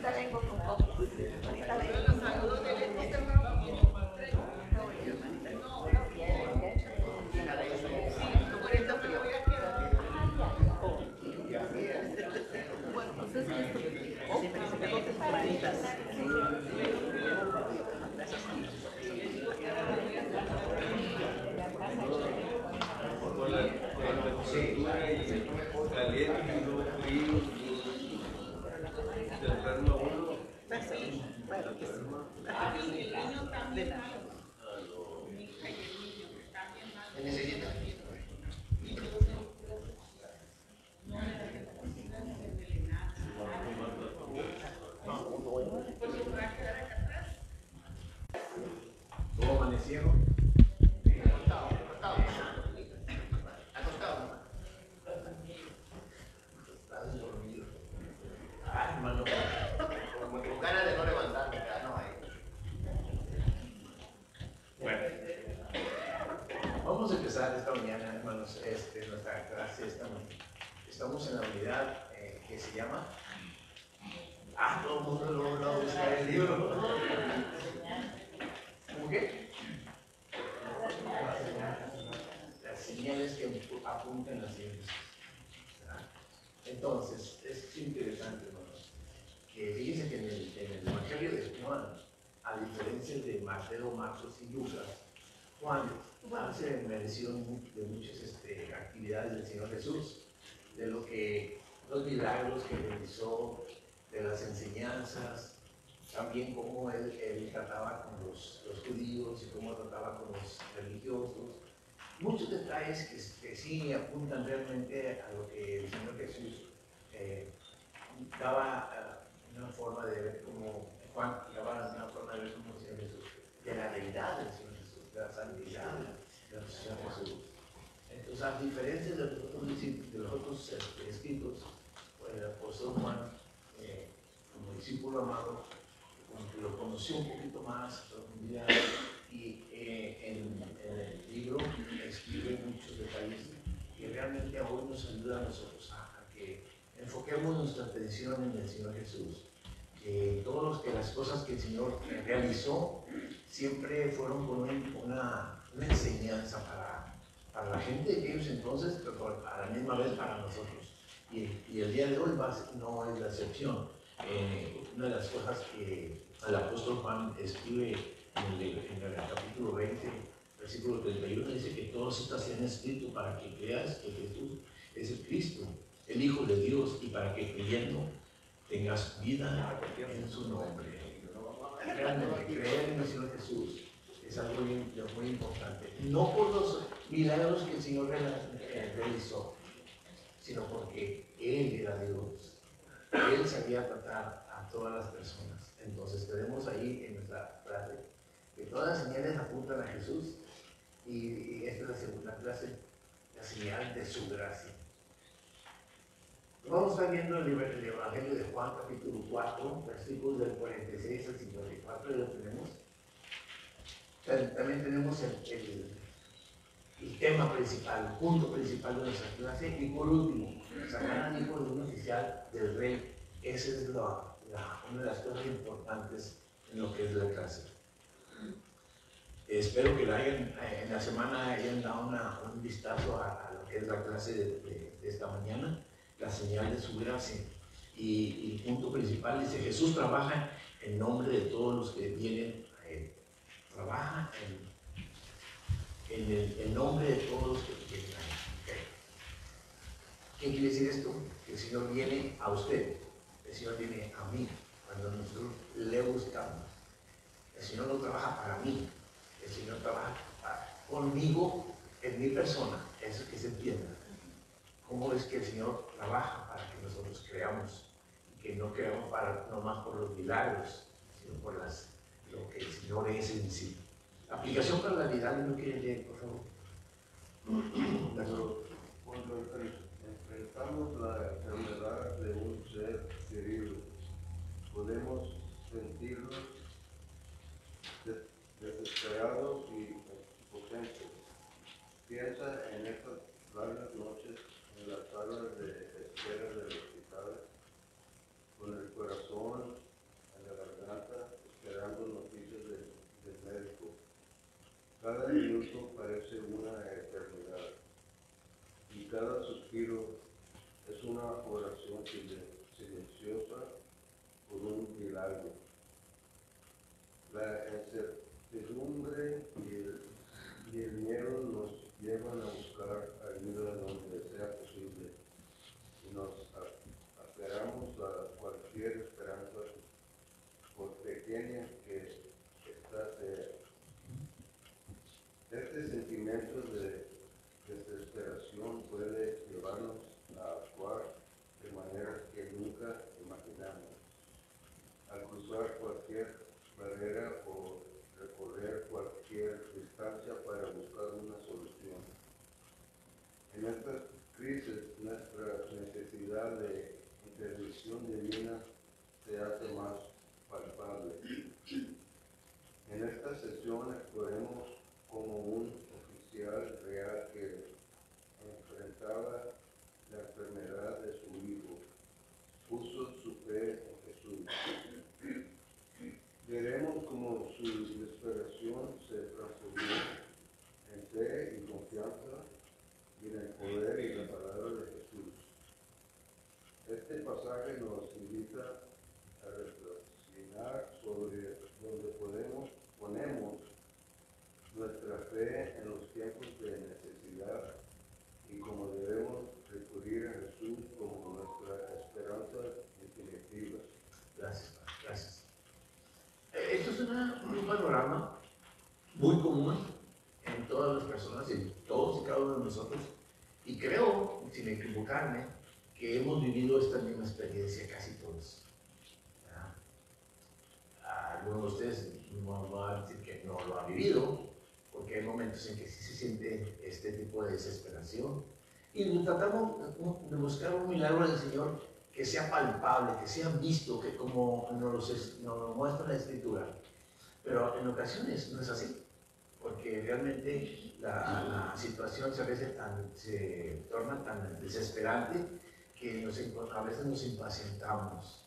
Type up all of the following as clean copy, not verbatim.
ahorita vengo con poco. Ahorita vengo. Ahorita frío. Bueno, pues es que esto. Sí, pero se pegó tus manitas. ¿Cómo amanecieron? Hermano, como con ganas de no levantarme, no hay. Bueno, vamos a empezar esta mañana, hermanos, nuestra clase esta mañana. Estamos en la unidad que se llama. Todo el mundo lo va a buscar el libro. ¿Cómo qué? Las señales que apuntan las señales. Entonces, es interesante, hermanos, que fíjense que en el Evangelio de Juan, a diferencia de Mateo, Marcos y Lucas, Juan hace mención de muchas actividades del Señor Jesús, de los milagros que realizó, de las enseñanzas, también cómo él trataba con los judíos y cómo trataba con los religiosos. Muchos detalles que sí apuntan realmente a lo que el Señor Jesús daba una forma de ver como Juan daba una forma de ver como el Señor Jesús, de la deidad del Señor Jesús, de la santidad del Señor Jesús. Entonces, a diferencia de los otros escritos, pues, el apóstol Juan, como discípulo amado, como que lo conoció un poquito más a profundidad, y en el libro escribe muchos detalles que realmente hoy nos ayuda a nosotros a que enfoquemos nuestra atención en el Señor Jesús, que las cosas que el Señor realizó siempre fueron con una enseñanza para la gente de aquellos entonces, pero a la misma vez para nosotros. Y el día de hoy no es la excepción. Una de las cosas que el apóstol Juan escribe en el capítulo 20, versículo 31, dice que todas estas se han escrito para que creas que Jesús es el Cristo, el Hijo de Dios, y para que creyendo tengas vida en su nombre. Realmente creer en el Señor Jesús es algo muy importante. No por los milagros que el Señor realizó, sino porque Él era Dios. Él sabía tratar a todas las personas. Entonces tenemos ahí en nuestra frase que todas las señales apuntan a Jesús, y esta es la segunda clase, la señal de su gracia. Vamos a estar viendo el Evangelio de Juan, capítulo 4, versículos del 46 al 54, y lo tenemos. También tenemos el tema principal, el punto principal de nuestra clase, y por último, sacar al hijo de un oficial del rey. Esa es una de las cosas importantes en lo que es la clase. Espero que en la semana hayan dado un vistazo a lo que es la clase de esta mañana, la señal de su gracia. Y el punto principal dice: Jesús trabaja en nombre de todos los que vienen a Él. Trabaja en el nombre de todos los que vienen a Él. ¿Okay? ¿Qué quiere decir esto? Que el Señor viene a usted, el Señor viene a mí, cuando nosotros le buscamos. El Señor no trabaja para mí, el Señor trabaja conmigo, en mi persona. Eso que se entienda. ¿Cómo es que el Señor trabaja para que nosotros creamos? Y que no creamos no más por los milagros, sino por lo que el Señor es en sí. Aplicación para la vida, ¿no quiere leer, por favor? Cuando enfrentamos la enfermedad de un ser querido, podemos sentirnos desesperados y impotentes. Piensa en estas largas noches en las salas de espera del hospital, con el corazón respiro es una oración silenciosa por un milagro. La incertidumbre y el miedo nos llevan a buscar ayuda donde sea posible y nos aferramos a cualquier esperanza, por pequeña que ésta sea. Este sentimiento de desesperación puede llevarnos a actuar de maneras que nunca imaginamos. Al cruzar cualquier barrera o recorrer cualquier distancia para buscar una solución. En estas crisis, nuestra necesidad de intervención divina se hace más palpable. En esta sesión actuaremos como un oficial real que enfrentaba la enfermedad de su hijo, puso su fe en Jesús. Veremos cómo su desesperación se transformó en fe y confianza y en el poder y la palabra de Jesús. Este pasaje nos invita a reflexionar sobre donde ponemos nuestra fe en los tiempos de necesidad y cómo debemos recurrir a Jesús como nuestra esperanza definitiva. Gracias, gracias. Esto es un panorama muy común en todas las personas, en todos y cada uno de nosotros, y creo, sin equivocarme, que hemos vivido esta misma experiencia casi todos. Algunos de ustedes no van a decir que no lo han vivido, porque hay momentos en que sí se siente este tipo de desesperación. Y tratamos de buscar un milagro del Señor que sea palpable, que sea visto, que como nos lo muestra la Escritura. Pero en ocasiones no es así, porque realmente la situación se torna tan desesperante que a veces nos impacientamos.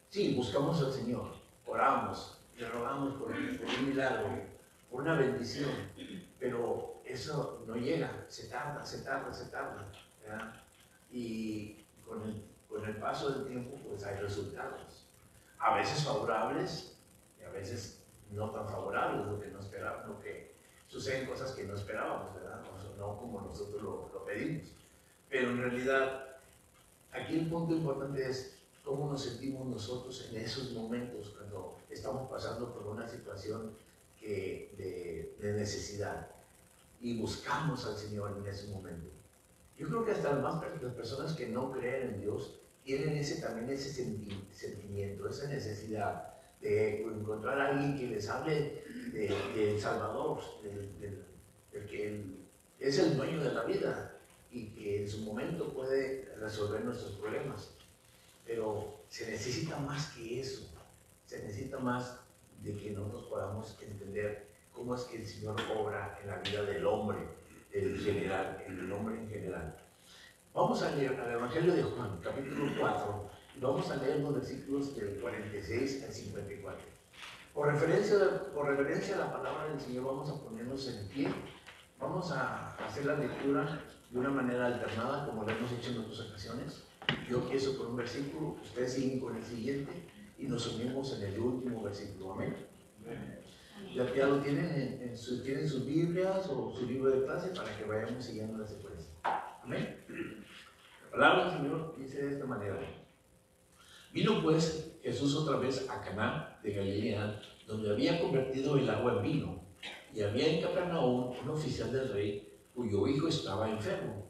Sí, buscamos al Señor, oramos, le rogamos por un milagro, por una bendición, pero eso no llega, se tarda, ¿verdad? Y con el paso del tiempo, pues hay resultados, a veces favorables y a veces no tan favorables, lo que no esperábamos, lo que suceden cosas que no esperábamos, ¿verdad? No como nosotros lo pedimos. Pero en realidad, aquí el punto importante es cómo nos sentimos nosotros en esos momentos cuando estamos pasando por una situación de necesidad y buscamos al Señor en ese momento. Yo creo que hasta las personas que no creen en Dios tienen también ese sentimiento, esa necesidad de encontrar a alguien que les hable del Salvador, del que es el dueño de la vida y que en su momento puede resolver nuestros problemas. Pero se necesita más que eso, se necesita más de que nosotros podamos entender cómo es que el Señor obra en la vida del hombre en general, el hombre en general. Vamos a leer el Evangelio de Juan, capítulo 4, y vamos a leer los versículos del 46 al 54. Por referencia a la palabra del Señor, vamos a ponernos en pie. Vamos a hacer la lectura de una manera alternada, como lo hemos hecho en otras ocasiones. Yo empiezo por un versículo, ustedes siguen con el siguiente y nos unimos en el último versículo. Amén. Ya lo tienen tienen sus Biblias o su libro de clase para que vayamos siguiendo la secuencia. Amén. La palabra del Señor dice de esta manera: vino pues Jesús otra vez a Caná de Galilea, donde había convertido el agua en vino, y había en Capernaum un oficial del rey cuyo hijo estaba enfermo.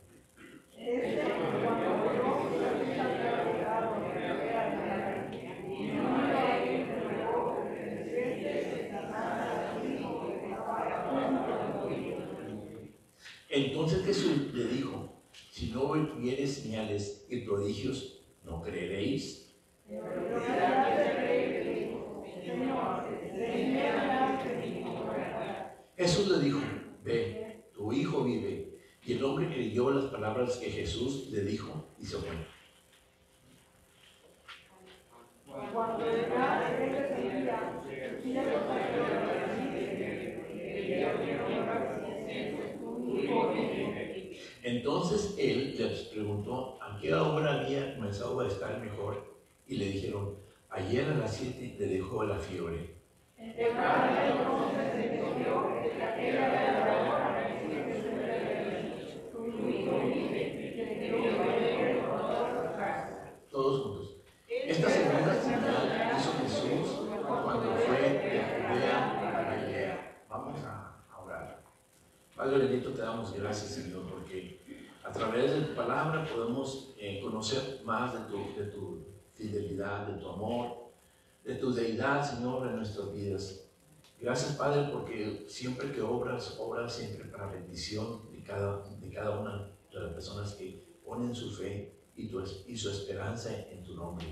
Entonces Jesús le dijo: si no vieres señales y prodigios, ¿no creeréis? Jesús le dijo: ve, tu hijo vive. Y el hombre creyó las palabras que Jesús le dijo y se fue. Entonces Entonces él les preguntó a qué hora había comenzado a estar mejor y le dijeron, ayer a las 7 le dejó la fiebre. Todos juntos. Esta segunda señal hizo Jesús cuando fue de Judea a Galilea. Vamos a orar. Padre bendito, te damos gracias, Señor, porque a través de tu palabra podemos conocer más de tu fidelidad, de tu amor, de tu deidad, Señor, en nuestras vidas. Gracias, Padre, porque siempre que obras siempre para bendición de cada una de las personas que ponen su fe y su esperanza en tu nombre.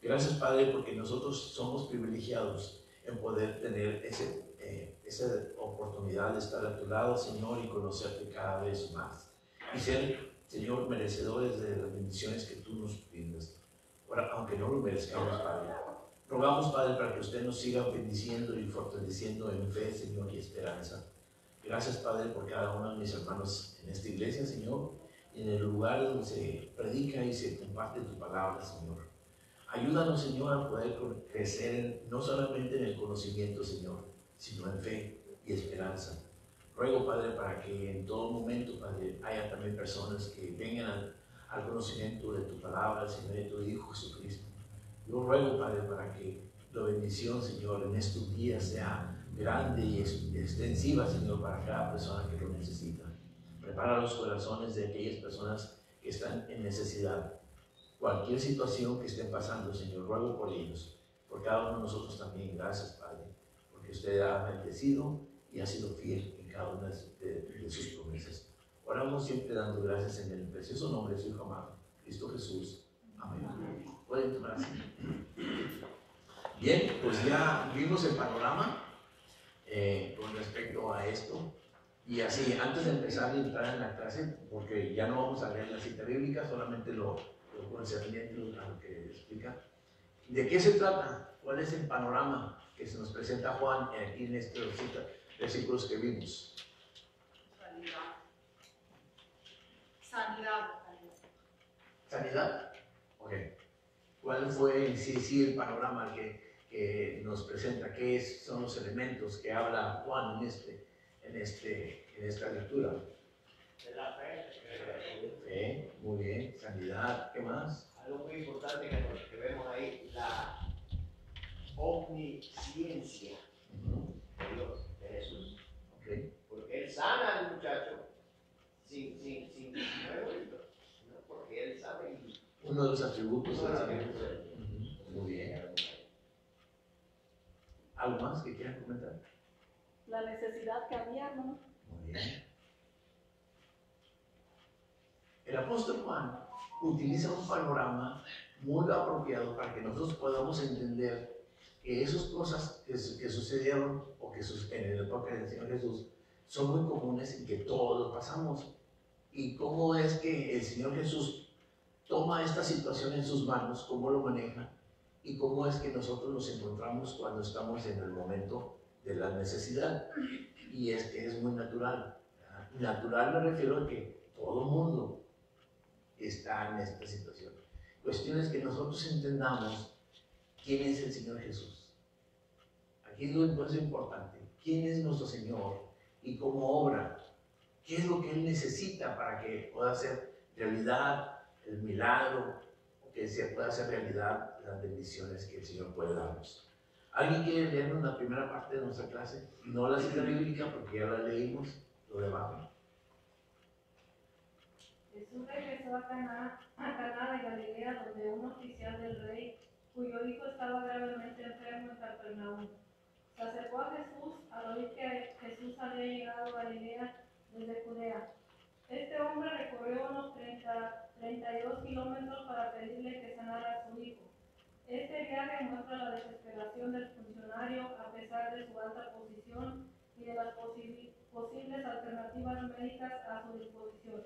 Gracias, Padre, porque nosotros somos privilegiados en poder tener esa oportunidad de estar a tu lado, Señor, y conocerte cada vez más. Y ser, Señor, merecedores de las bendiciones que tú nos brindas. Ahora, aunque no lo merezcamos, Padre. Rogamos, Padre, para que usted nos siga bendiciendo y fortaleciendo en fe, Señor, y esperanza. Gracias, Padre, por cada uno de mis hermanos en esta iglesia, Señor, y en el lugar donde se predica y se comparte tu palabra, Señor. Ayúdanos, Señor, a poder crecer no solamente en el conocimiento, Señor, sino en fe y esperanza. Ruego, Padre, para que en todo momento, Padre, haya también personas que vengan al conocimiento de tu palabra, Señor, de tu Hijo Jesucristo. Yo ruego, Padre, para que la bendición, Señor, en estos días sea grande y extensiva, Señor, para cada persona que lo necesita. Prepara los corazones de aquellas personas que están en necesidad. Cualquier situación que estén pasando, Señor, ruego por ellos, por cada uno de nosotros también. Gracias, Padre, porque usted ha bendecido y ha sido fiel en cada una de sus promesas. Oramos siempre dando gracias en el precioso nombre de su Hijo amado, Cristo Jesús. Amén. Pueden tomar así. Bien, pues ya vimos el panorama con respecto a esto. Y así, antes de empezar y entrar en la clase, porque ya no vamos a leer la cita bíblica, solamente lo concerniente a lo que explica. ¿De qué se trata? ¿Cuál es el panorama que se nos presenta Juan aquí en estos versículos que vimos? Sanidad. Sanidad. ¿Sanidad? Ok. ¿Cuál fue en sí el panorama que nos presenta? ¿Qué son los elementos que habla Juan en esta lectura? De la fe. Fe, muy bien. Sanidad, ¿qué más? Algo muy importante que vemos ahí, la omnisciencia de Dios, de Jesús. Okay. Porque Él sana al muchacho sin ¿no? Porque Él sabe y Uno de los atributos uno de los del Señor. atributos. Muy bien. ¿Algo más que quieran comentar? La necesidad que había, ¿no? Muy bien. El apóstol Juan utiliza un panorama muy apropiado para que nosotros podamos entender que esas cosas que sucedieron o que en la época del Señor Jesús son muy comunes y que todos pasamos. Y cómo es que el Señor Jesús toma esta situación en sus manos, cómo lo maneja y cómo es que nosotros nos encontramos cuando estamos en el momento de la necesidad. Y es que es muy natural. Natural me refiero a que todo el mundo está en esta situación. Cuestión es que nosotros entendamos quién es el Señor Jesús. Aquí es lo importante. ¿Quién es nuestro Señor y cómo obra? ¿Qué es lo que Él necesita para que pueda hacer realidad el milagro, o que se pueda hacer realidad las bendiciones que el Señor puede darnos? ¿Alguien quiere leernos la primera parte de nuestra clase? No la cita bíblica porque ya la leímos, lo debajo. Jesús regresó a Caná de Galilea, donde un oficial del rey, cuyo hijo estaba gravemente enfermo en Capernaum, se acercó a Jesús al oír que Jesús había llegado a Galilea desde Judea. Este hombre recorrió unos 32 kilómetros para pedirle que sanara a su hijo. Este viaje muestra la desesperación del funcionario a pesar de su alta posición y de las posibles alternativas médicas a su disposición.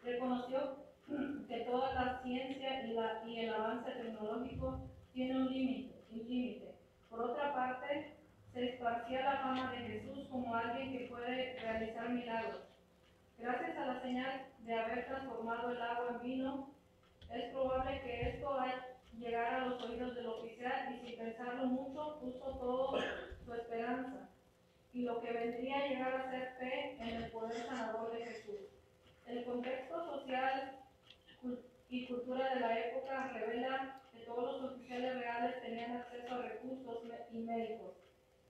Reconoció que toda la ciencia y el avance tecnológico tiene un límite. Por otra parte, se esparcía la fama de Jesús como alguien que puede realizar milagros. Gracias a la señal de haber transformado el agua en vino, es probable que esto llegara a los oídos del oficial y sin pensarlo mucho puso todo su esperanza y lo que vendría a llegar a ser fe en el poder sanador de Jesús. El contexto social y cultura de la época revela que todos los oficiales reales tenían acceso a recursos y médicos,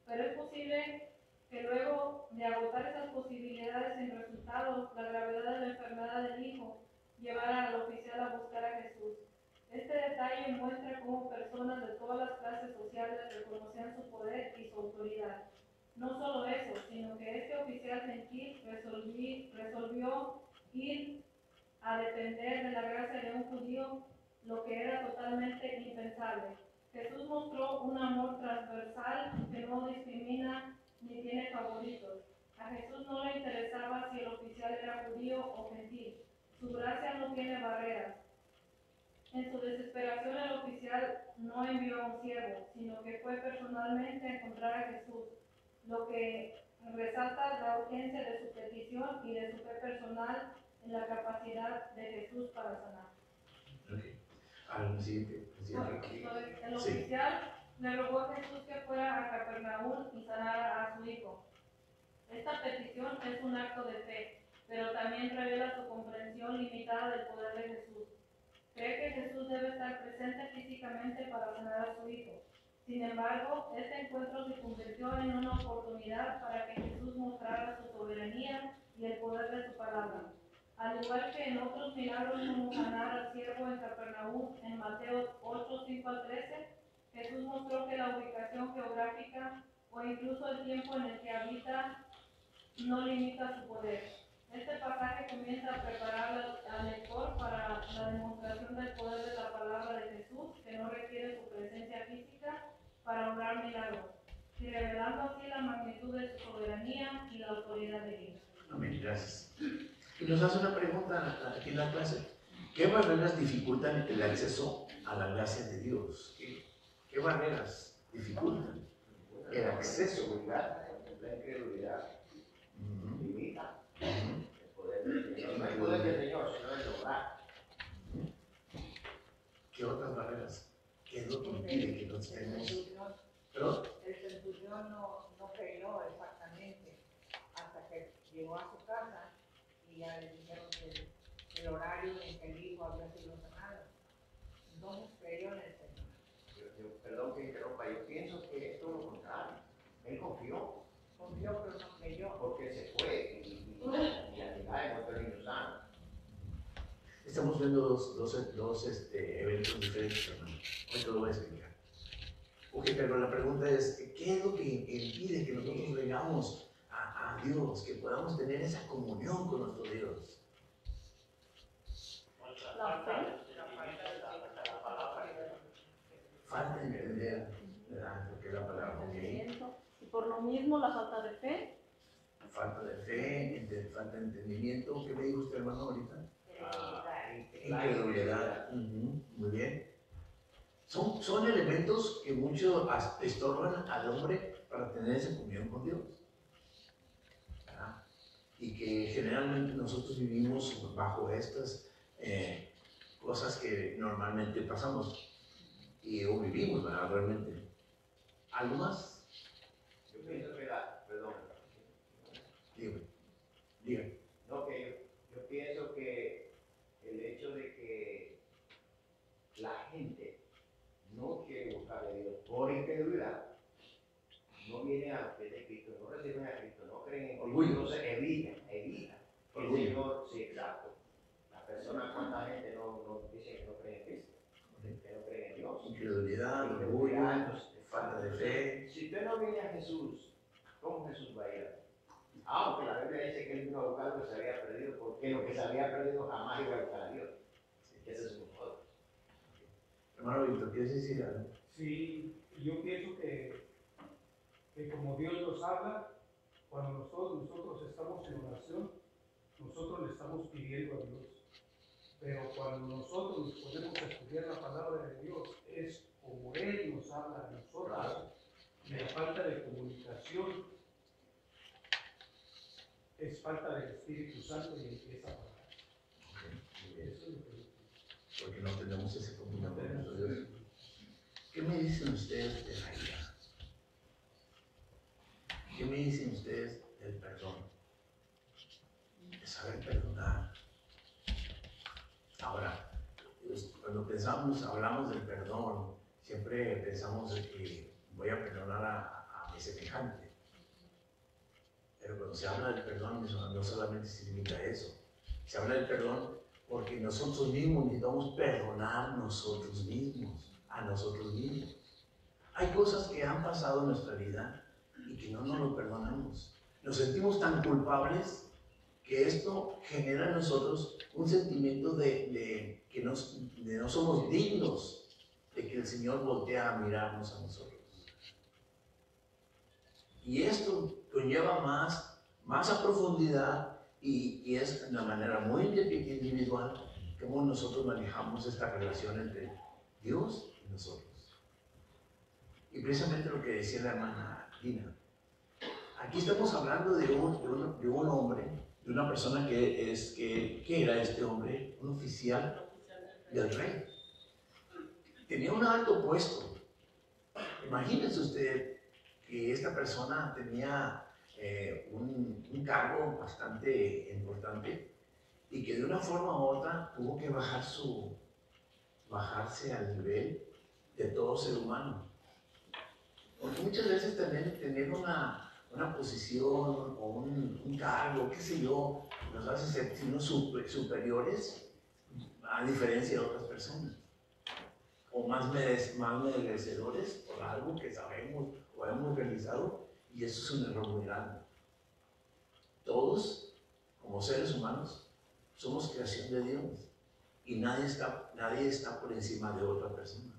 pero es posible que luego de agotar esas posibilidades sin resultados, la gravedad de la enfermedad del hijo llevara al oficial a buscar a Jesús. Este detalle muestra cómo personas de todas las clases sociales reconocían su poder y su autoridad. No solo eso, sino que este oficial gentil resolvió ir a depender de la gracia de un judío, lo que era totalmente impensable. Jesús mostró un amor transversal que no discrimina ni tiene favoritos. A Jesús no le interesaba si el oficial era judío o gentil. Su gracia no tiene barreras. En su desesperación el oficial no envió a un siervo, sino que fue personalmente a encontrar a Jesús, lo que resalta la urgencia de su petición y de su fe personal en la capacidad de Jesús para sanar. Okay. Al siguiente. El oficial le rogó a Jesús que fuera a Capernaum y sanara a su hijo. Esta petición es un acto de fe, pero también revela su comprensión limitada del poder de Jesús. Cree que Jesús debe estar presente físicamente para sanar a su hijo. Sin embargo, este encuentro se convirtió en una oportunidad para que Jesús mostrara su soberanía y el poder de su palabra. Al igual que en otros milagros como sanar al siervo en Capernaum en Mateo 8, 5 al 13, Jesús mostró que la ubicación geográfica o incluso el tiempo en el que habita no limita su poder. Este pasaje comienza a preparar al lector para la demostración del poder de la palabra de Jesús, que no requiere su presencia física para obrar milagros, y revelando así la magnitud de su soberanía y la autoridad de Dios. Amén, gracias. Y nos hace una pregunta aquí en la clase. ¿Qué barreras dificultan el acceso a la gracia de Dios? ¿Qué barreras dificultan el acceso? La incredulidad limita el poder del Señor. No el poder del Señor, sino el lograr. ¿Qué otras barreras? ¿Qué es lo que impide que nos estemos? ¿Perdón? El centurión no creyó exactamente hasta que llegó a su casa y ya le dijeron que el horario en que el hijo había sido sanado. Entonces creyó en el Señor. Perdón que interrumpa, yo pienso que es todo lo contrario. Él confió. Confió, pero no creyó. Porque se fue y al final encontró el niño sano. Estamos viendo dos eventos diferentes, hermano. Hoy te lo voy a explicar. Ok, pero la pregunta es, ¿qué es lo que impide que nosotros vengamos a Dios, que podamos tener esa comunión con nuestro Dios? La fe. Falta de entender, ¿verdad? Porque la palabra, ok. Y por lo mismo la falta de fe. Falta de fe, falta de entendimiento. ¿Qué me dijo usted, hermano, ahorita? Incredulidad. Muy bien. Son elementos que mucho estorban al hombre para tener esa comunión con Dios. ¿Verdad? Y que generalmente nosotros vivimos bajo estas cosas que normalmente pasamos o vivimos, ¿verdad? Realmente. ¿Algo más? Yo pienso que perdón. Dígame. No, que yo pienso que el hecho de que la gente no quiere buscar a Dios por incredulidad, no viene a los pies de Cristo, no reciben a Cristo, no creen en Cristo, Orgullo. entonces evita. El Orgullo. Señor, sí, exacto. Las personas, ¿cuánta gente no dice que no cree en Cristo? Que no cree en Dios. Incredulidad, orgullo, falta de fe. Si usted no viene a Jesús, ¿cómo Jesús va a ir a ti? Aunque la Biblia dice que él vino a buscar lo que se había perdido, porque lo que se había perdido jamás iba a buscar a Dios. Ese es un modo. Hermano Víctor, ¿quieres decir algo? Sí, yo pienso que como Dios nos habla, cuando nosotros estamos en oración, nosotros le estamos pidiendo a Dios. Pero cuando nosotros nos ponemos a estudiar la palabra de Dios, es como Él nos habla a nosotros. Y la falta de comunicación es falta del Espíritu Santo y empieza a parar. Ok, muy bien. Eso es lo que Porque no tenemos ese no comunión con tenemos. nuestro Dios. ¿Qué me dicen ustedes de la ira? ¿Qué me dicen ustedes del perdón? De saber perdonar. Ahora, cuando hablamos del perdón, siempre pensamos de que voy a perdonar a mi semejante. Pero cuando se habla del perdón, no solamente significa eso. Se habla del perdón porque nosotros mismos necesitamos perdonar nosotros mismos, a nosotros mismos. Hay cosas que han pasado en nuestra vida y que no nos lo perdonamos. Nos sentimos tan culpables que esto genera en nosotros un sentimiento de que no somos dignos de que el Señor voltee a mirarnos a nosotros. Y esto conlleva más a profundidad y es de una manera muy individual cómo nosotros manejamos esta relación entre Dios y nosotros. Y precisamente lo que decía la hermana Dina. Aquí estamos hablando de un hombre, de una persona que era este hombre, un oficial del rey. Tenía un alto puesto. Imagínense usted que esta persona tenía un cargo bastante importante y que de una forma u otra tuvo que bajarse al nivel de todo ser humano. Porque muchas veces tener una posición o un cargo, qué sé yo, nos hace sentirnos superiores a diferencia de otras personas. O más merecedores por algo que sabemos o hemos realizado, y eso es un error muy grande. Todos, como seres humanos, somos creación de Dios y nadie está por encima de otra persona.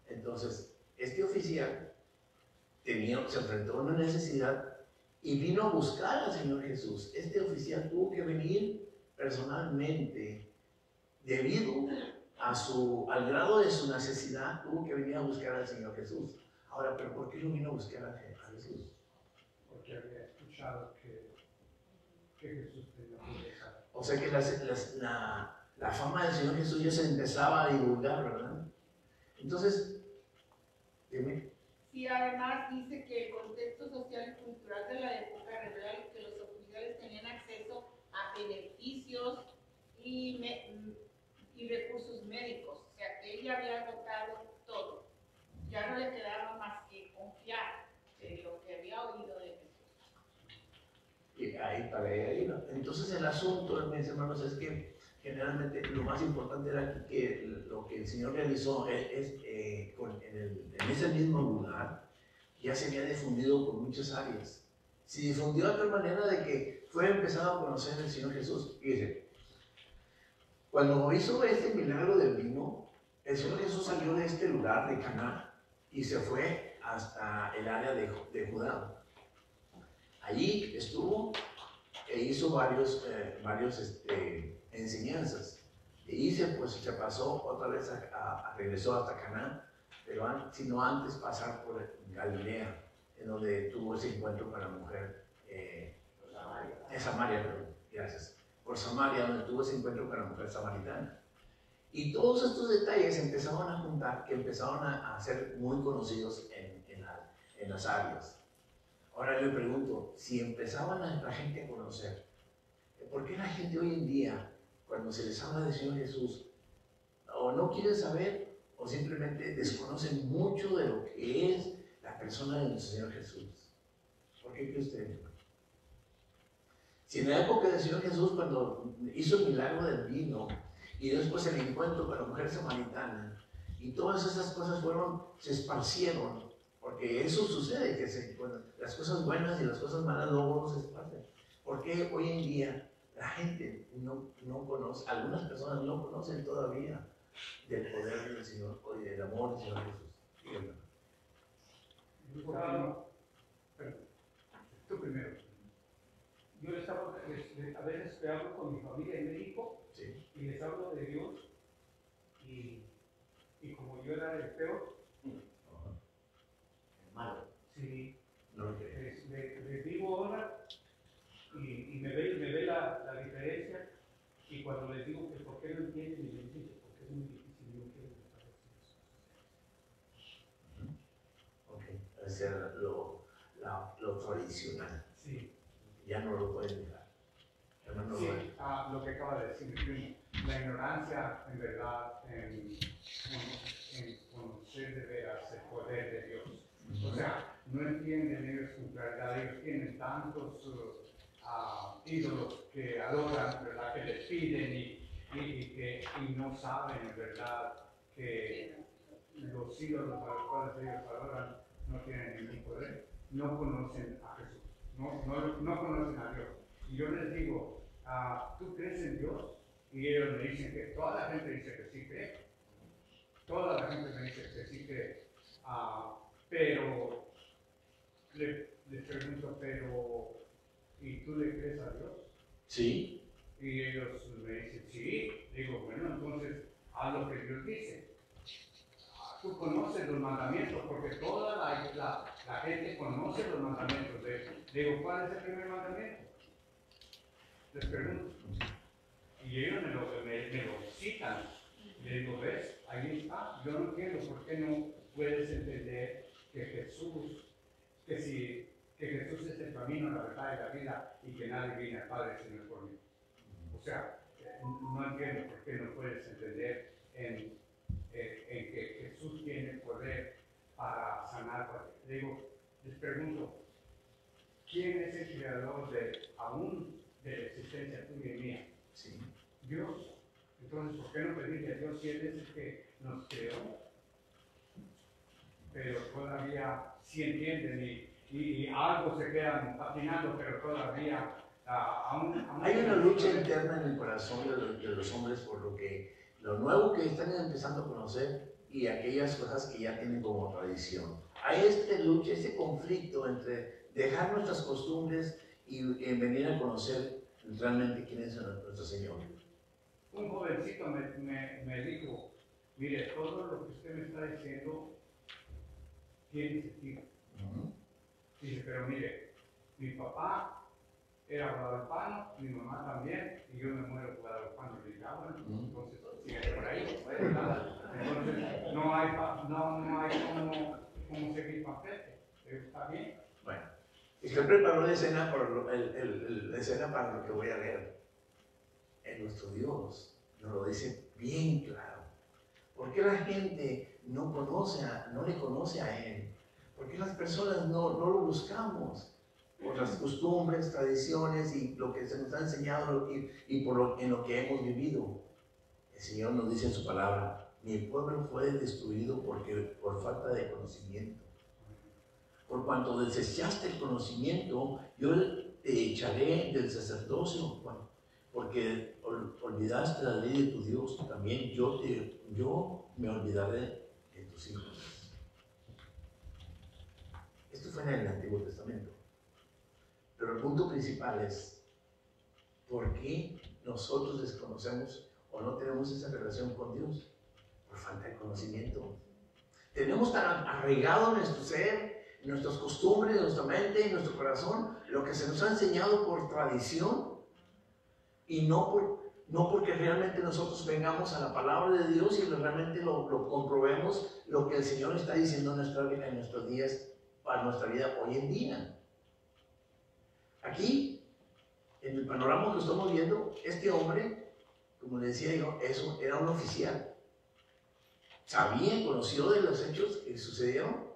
Entonces, este oficial se enfrentó a una necesidad y vino a buscar al Señor Jesús. Este oficial tuvo que venir personalmente debido al grado de su necesidad, tuvo que venir a buscar al Señor Jesús. Ahora, ¿pero por qué no vino a buscar a Jesús? Porque había escuchado que Jesús tenía pobreza. O sea que la fama del Señor Jesús ya se empezaba a divulgar, ¿verdad? Entonces, dime. Sí, además dice que el contexto social y cultural de la época revela que los oficiales tenían acceso a beneficios y recursos médicos. O sea, que él ya había agotado todo. Ya no le quedaba más que confiar en lo que había oído de Jesús. Y ahí para ahí. Entonces el asunto, mis hermanos, es que generalmente lo más importante era que lo que el Señor realizó en ese mismo lugar ya se había difundido por muchas áreas. Se difundió de tal manera de que fue empezado a conocer el Señor Jesús. Fíjense, cuando hizo este milagro del vino, el Señor Jesús salió de este lugar de Caná y se fue hasta el área de Judá. Allí estuvo e hizo varios enseñanzas. Y se pasó otra vez, regresó hasta Caná, pero sino antes pasar por Galilea, en donde tuvo ese encuentro con la mujer en Samaria, perdón, gracias. Por Samaria, donde tuvo ese encuentro con la mujer samaritana. Y todos estos detalles empezaron a juntar, que empezaron a ser muy conocidos en las áreas. Ahora yo me pregunto, si empezaban la gente a conocer, ¿por qué la gente hoy en día, cuando se les habla del Señor Jesús, o no quieren saber, o simplemente desconocen mucho de lo que es la persona del Señor Jesús? ¿Por qué cree usted? Si en la época del Señor Jesús, cuando hizo el milagro del vino, y después el encuentro con la mujer samaritana, y todas esas cosas se esparcieron, porque eso sucede, que las cosas buenas y las cosas malas luego se esparcen. ¿Por qué hoy en día la gente no conoce, algunas personas no conocen todavía del poder del Señor y del amor del Señor Jesús? Díganme. Tú primero. Yo a veces me hablo con mi familia en México, Sí. y les hablo de Dios, y como yo era el peor, Malo. sí, No lo creo. les digo ahora y cuando les digo que por qué no entienden, y me dicen que porque es muy difícil, yo quiero buscar eso. Ok, ese era lo tradicional. Sí. Ya no lo pueden dejar. Ya no lo Sí, pueden. lo que acaba de decir mi primo, la ignorancia en verdad en conocer de veras el poder de Dios. O sea, no entienden ellos con claridad, ellos tienen tantos ídolos que adoran, ¿verdad? Que les piden y no saben en verdad que los ídolos a los cuales ellos adoran no tienen ningún poder, no conocen a Jesús, no conocen a Dios. Y yo les digo, ¿tú crees en Dios? Y ellos me dicen que toda la gente dice que sí cree. Toda la gente me dice que sí cree. Pero les pregunto, pero ¿y tú le crees a Dios? Sí. Y ellos me dicen, sí. Digo, bueno, entonces haz lo que Dios dice. Tú conoces los mandamientos, porque toda la gente conoce los mandamientos de Él. Digo, ¿cuál es el primer mandamiento? Les pregunto. Y ellos me lo citan. Y le digo, ¿ves? Ahí está. Yo no entiendo por qué no puedes entender que Jesús es el camino, la verdad y la vida, y que nadie viene al Padre sino por mí. O sea, no entiendo por qué no puedes entender en que Jesús tiene poder para sanar. Digo, les pregunto, ¿quién es el creador aún de la existencia tuya y mía? Sí. Dios. Entonces, ¿por qué no pedirle a Dios si Él es el que nos creó? Pero todavía sí entienden y algo se quedan patinando, pero todavía aún Hay una lucha interna en el corazón de los hombres por lo nuevo que están empezando a conocer y aquellas cosas que ya tienen como tradición. Hay esta lucha, este conflicto entre dejar nuestras costumbres y venir a conocer realmente quién es nuestro Señor. Un jovencito me dijo, mire, todo lo que usted me está diciendo tiene sentido. Dice, pero mire, mi papá era guadalupano, mi mamá también, y yo me muero guadalupano. Y dije, bueno, entonces sigue por ahí, ¿verdad? Entonces no hay cómo seguir papel. ¿Está bien? Bueno, usted preparó la escena para lo que voy a leer. En nuestro Dios nos lo dice bien claro. ¿Por qué la gente no le conoce a Él? ¿Por qué las personas no lo buscamos? Por las costumbres, tradiciones y lo que se nos ha enseñado y en lo que hemos vivido. El Señor nos dice en su palabra, mi pueblo fue destruido por falta de conocimiento. Por cuanto desechaste el conocimiento, yo te echaré del sacerdocio, porque olvidaste la ley de tu Dios, también yo me olvidaré de tus hijos. Esto fue en el Antiguo Testamento. Pero el punto principal es, ¿por qué nosotros desconocemos o no tenemos esa relación con Dios? Por falta de conocimiento. Tenemos tan arraigado en nuestro ser, en nuestras costumbres, en nuestra mente, en nuestro corazón, lo que se nos ha enseñado por tradición y no porque realmente nosotros vengamos a la palabra de Dios y realmente lo comprobemos lo que el Señor está diciendo en nuestros días, para nuestra vida hoy en día. Aquí, en el panorama que estamos viendo, este hombre, como le decía yo, era un oficial. Sabía, conoció de los hechos que sucedieron.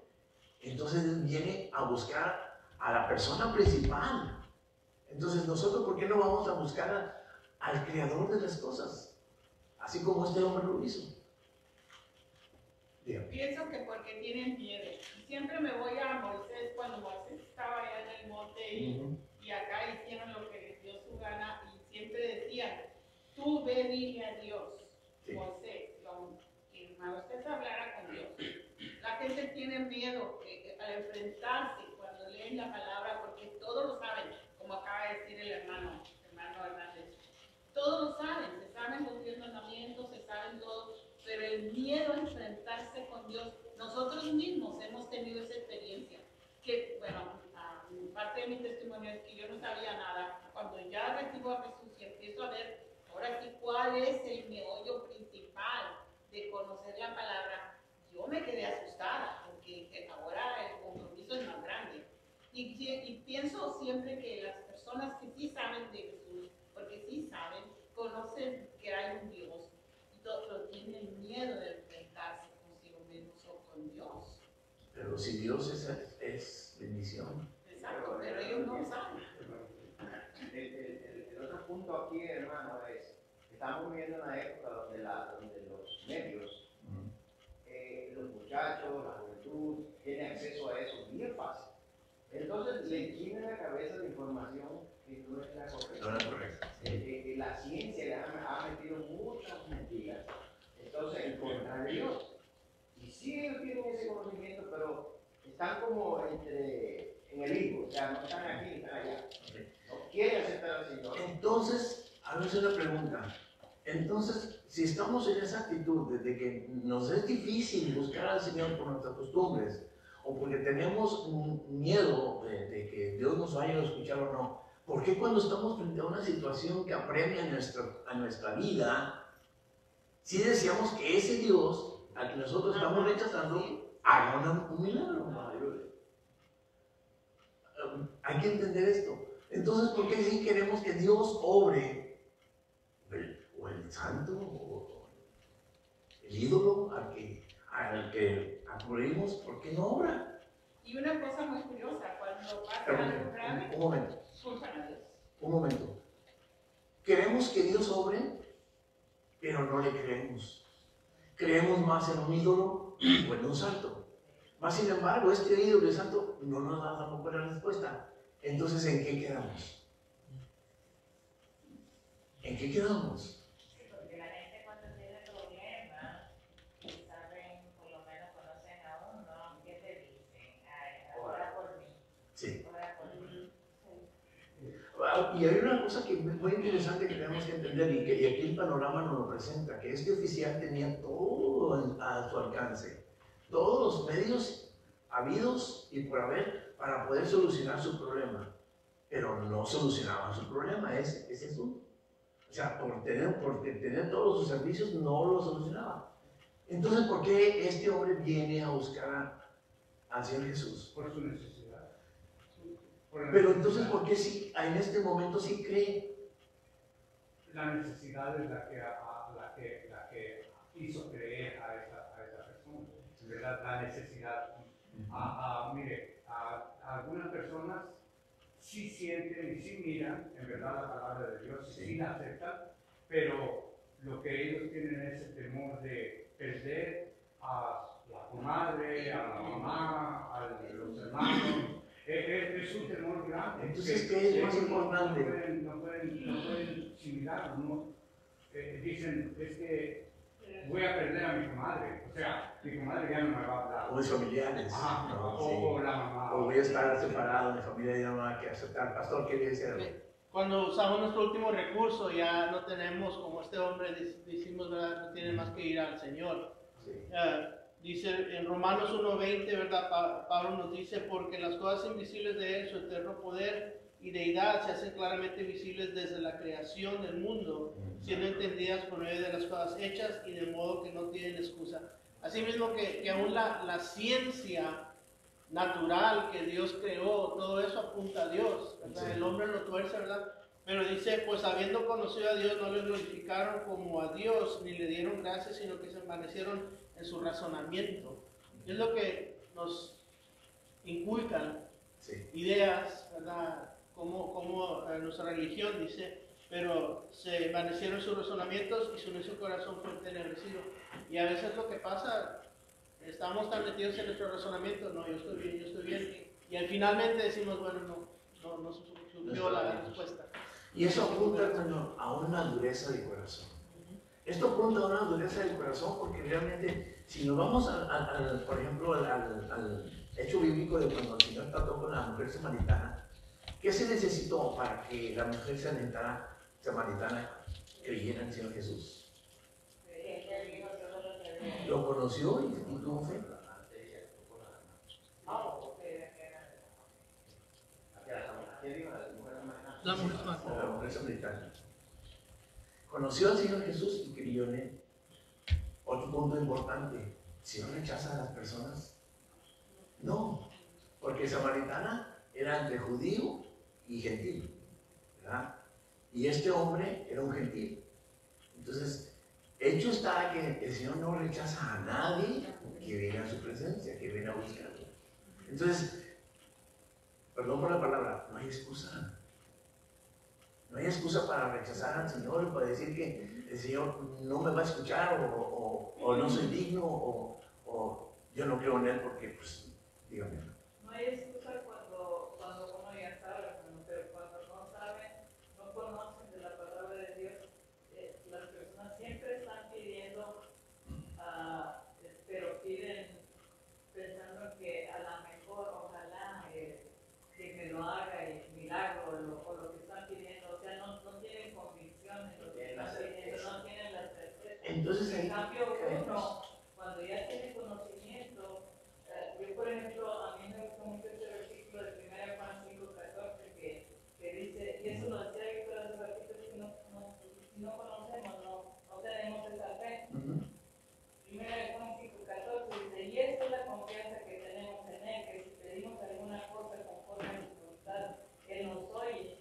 Entonces él viene a buscar a la persona principal. Entonces nosotros, ¿por qué no vamos a buscar al creador de las cosas? Así como este hombre lo hizo. Dígame. Pienso que porque tienen miedo. Siempre me voy a Moisés cuando Moisés estaba allá en el monte y acá hicieron lo que les dio su gana y siempre decían, tú ve, dile a Dios, Sí. Moisés, que Moisés hablara con Dios. La gente tiene miedo al enfrentarse cuando leen la palabra porque todos lo saben, como acaba de decir el hermano Hernández. Todos lo saben, se saben los 10 mandamientos, se saben todo, pero el miedo a enfrentarse con Dios, nosotros mismos hemos tenido esa experiencia, que bueno, parte de mi testimonio es que yo no sabía nada, cuando ya recibo a Jesús y empiezo a ver, ahora ahora sí, ¿cuál es el meollo principal de conocer la palabra? Yo me quedé asustada, porque ahora el compromiso es más grande. Y pienso siempre que las personas que sí saben de Jesús, porque sí saben, conocen que hay un Dios, pero tienen miedo de enfrentarse consigo mismos o con Dios. Pero si Dios es bendición. Exacto, pero ellos no saben. El otro punto aquí, hermano, es que estamos viviendo una época donde los medios, los muchachos, la juventud, tienen acceso a eso bien fácil. Entonces le tienen la cabeza de información que no es la correcta. No es correcto. La ciencia le ha metido muchas mentiras. Entonces, en contra de Dios. Y sí ellos tienen ese conocimiento, pero están como en el limbo, o sea, no están aquí ni están allá. No quieren aceptar al Señor. Entonces, a ver, una pregunta. Entonces, si estamos en esa actitud de que nos es difícil buscar al Señor por nuestras costumbres, o porque tenemos miedo de que Dios nos vaya a escuchar o no, ¿por qué cuando estamos frente a una situación que apremia a nuestra vida, si deseamos que ese Dios al que nosotros estamos rechazando haga un milagro? Hay que entender esto. Entonces, ¿por qué sí queremos que Dios obre, o el santo, o el ídolo al que acudimos? ¿Por qué no obra? Y una cosa muy curiosa, cuando pasa Pero, algo grave, un momento, culpan a Dios. un momento. Queremos que Dios obre, pero no le creemos. Creemos más en un ídolo o en un santo. Más sin embargo, este ídolo y el santo no nos da tampoco la respuesta. Entonces, ¿en qué quedamos? ¿En qué quedamos? Porque la gente cuando tiene problemas, saben, por lo menos conocen a uno, ¿qué te dicen? Ay, ora por mí. Sí. Ora por mí. Y hay una cosa que es muy interesante que tenemos que entender y aquí el panorama nos lo presenta, que este oficial tenía todo a su alcance, todos los medios habidos y por haber para poder solucionar su problema, pero no solucionaba su problema, ese es Jesús. O sea, por tener todos sus servicios no lo solucionaba. Entonces, ¿por qué este hombre viene a buscar al Señor Jesús? Por su necesidad. Pero entonces, ¿por qué sí, en este momento sí cree? La necesidad es la que hizo creer a esa persona, ¿verdad? La necesidad. Mire, algunas personas sí sienten y sí miran, en verdad, la palabra de Dios, y sí la aceptan, pero lo que ellos tienen es el temor de perder a la comadre, a la mamá, a los hermanos. Es un temor grande. Entonces, ¿qué es más importante? No pueden asimilarlo, ¿no? Dicen, es que voy a perder a mi comadre. O sea, mi comadre ya no me va a hablar. O mis familiares. Ajá, ¿no? o Sí. la mamá. O voy a estar separado, mi familia ya no va a que aceptar. Pastor, ¿qué dice algo? Cuando usamos nuestro último recurso, ya no tenemos, como este hombre decimos, ¿verdad? No tiene más que ir al Señor. Sí. Dice en Romanos 1:20, ¿verdad? Pablo nos dice, porque las cosas invisibles de Él, su eterno poder y deidad, se hacen claramente visibles desde la creación del mundo, siendo entendidas por medio de las cosas hechas y de modo que no tienen excusa. Asimismo que aún la ciencia natural que Dios creó, todo eso apunta a Dios, ¿verdad? Sí. El hombre lo tuerce, ¿verdad? Pero dice, pues habiendo conocido a Dios, no le glorificaron como a Dios, ni le dieron gracias, sino que se envanecieron en su razonamiento. Es lo que nos inculcan, Sí. ideas, ¿verdad? Como nuestra religión dice, pero se envanecieron sus razonamientos y su necio corazón fue entenebrecido. Y a veces lo que pasa, estamos tan metidos en nuestro razonamiento, no, yo estoy bien, y al finalmente decimos, bueno, no surgió la respuesta. Y eso apunta, hermano, a una dureza de corazón. Esto apunta a una dureza del corazón porque realmente, si nos vamos, por ejemplo, al hecho bíblico de cuando el Señor trató con la mujer samaritana, ¿qué se necesitó para que la mujer samaritana creyera en el Señor Jesús? Lo conoció y tuvo fe. La mujer samaritana. La mujer samaritana. conoció al Señor Jesús y creyó en Él. Otro punto importante, ¿si no rechaza a las personas? No, porque samaritana era entre judío y gentil, ¿verdad? Y este hombre era un gentil. Entonces, hecho está que el Señor no rechaza a nadie que viene a su presencia, que viene a buscarlo. Entonces, perdón por la palabra, no hay excusa. No hay excusa para rechazar al Señor, para decir que el Señor no me va a escuchar o no soy digno o yo no creo en Él porque, pues, dígame. No hay excusa cuando uno ya sabe, pero cuando no saben, no conocen de la palabra de Dios, las personas siempre están pidiendo, pero piden pensando que a lo mejor, ojalá, que me lo haga el milagro o lo que están pidiendo, o sea, no tienen convicción en lo que están pidiendo, no tienen la certeza. Entonces, En cambio, uno, cuando ya tiene conocimiento, yo por ejemplo, a mí me gusta mucho este versículo de 1 Juan 5:14 que dice, y eso lo hacía yo para los ratitos que si no conocemos, no tenemos esa fe. 1 Juan 5:14 dice, y esta es la confianza que tenemos en Él, que si pedimos alguna cosa conforme a su voluntad, Él nos oye.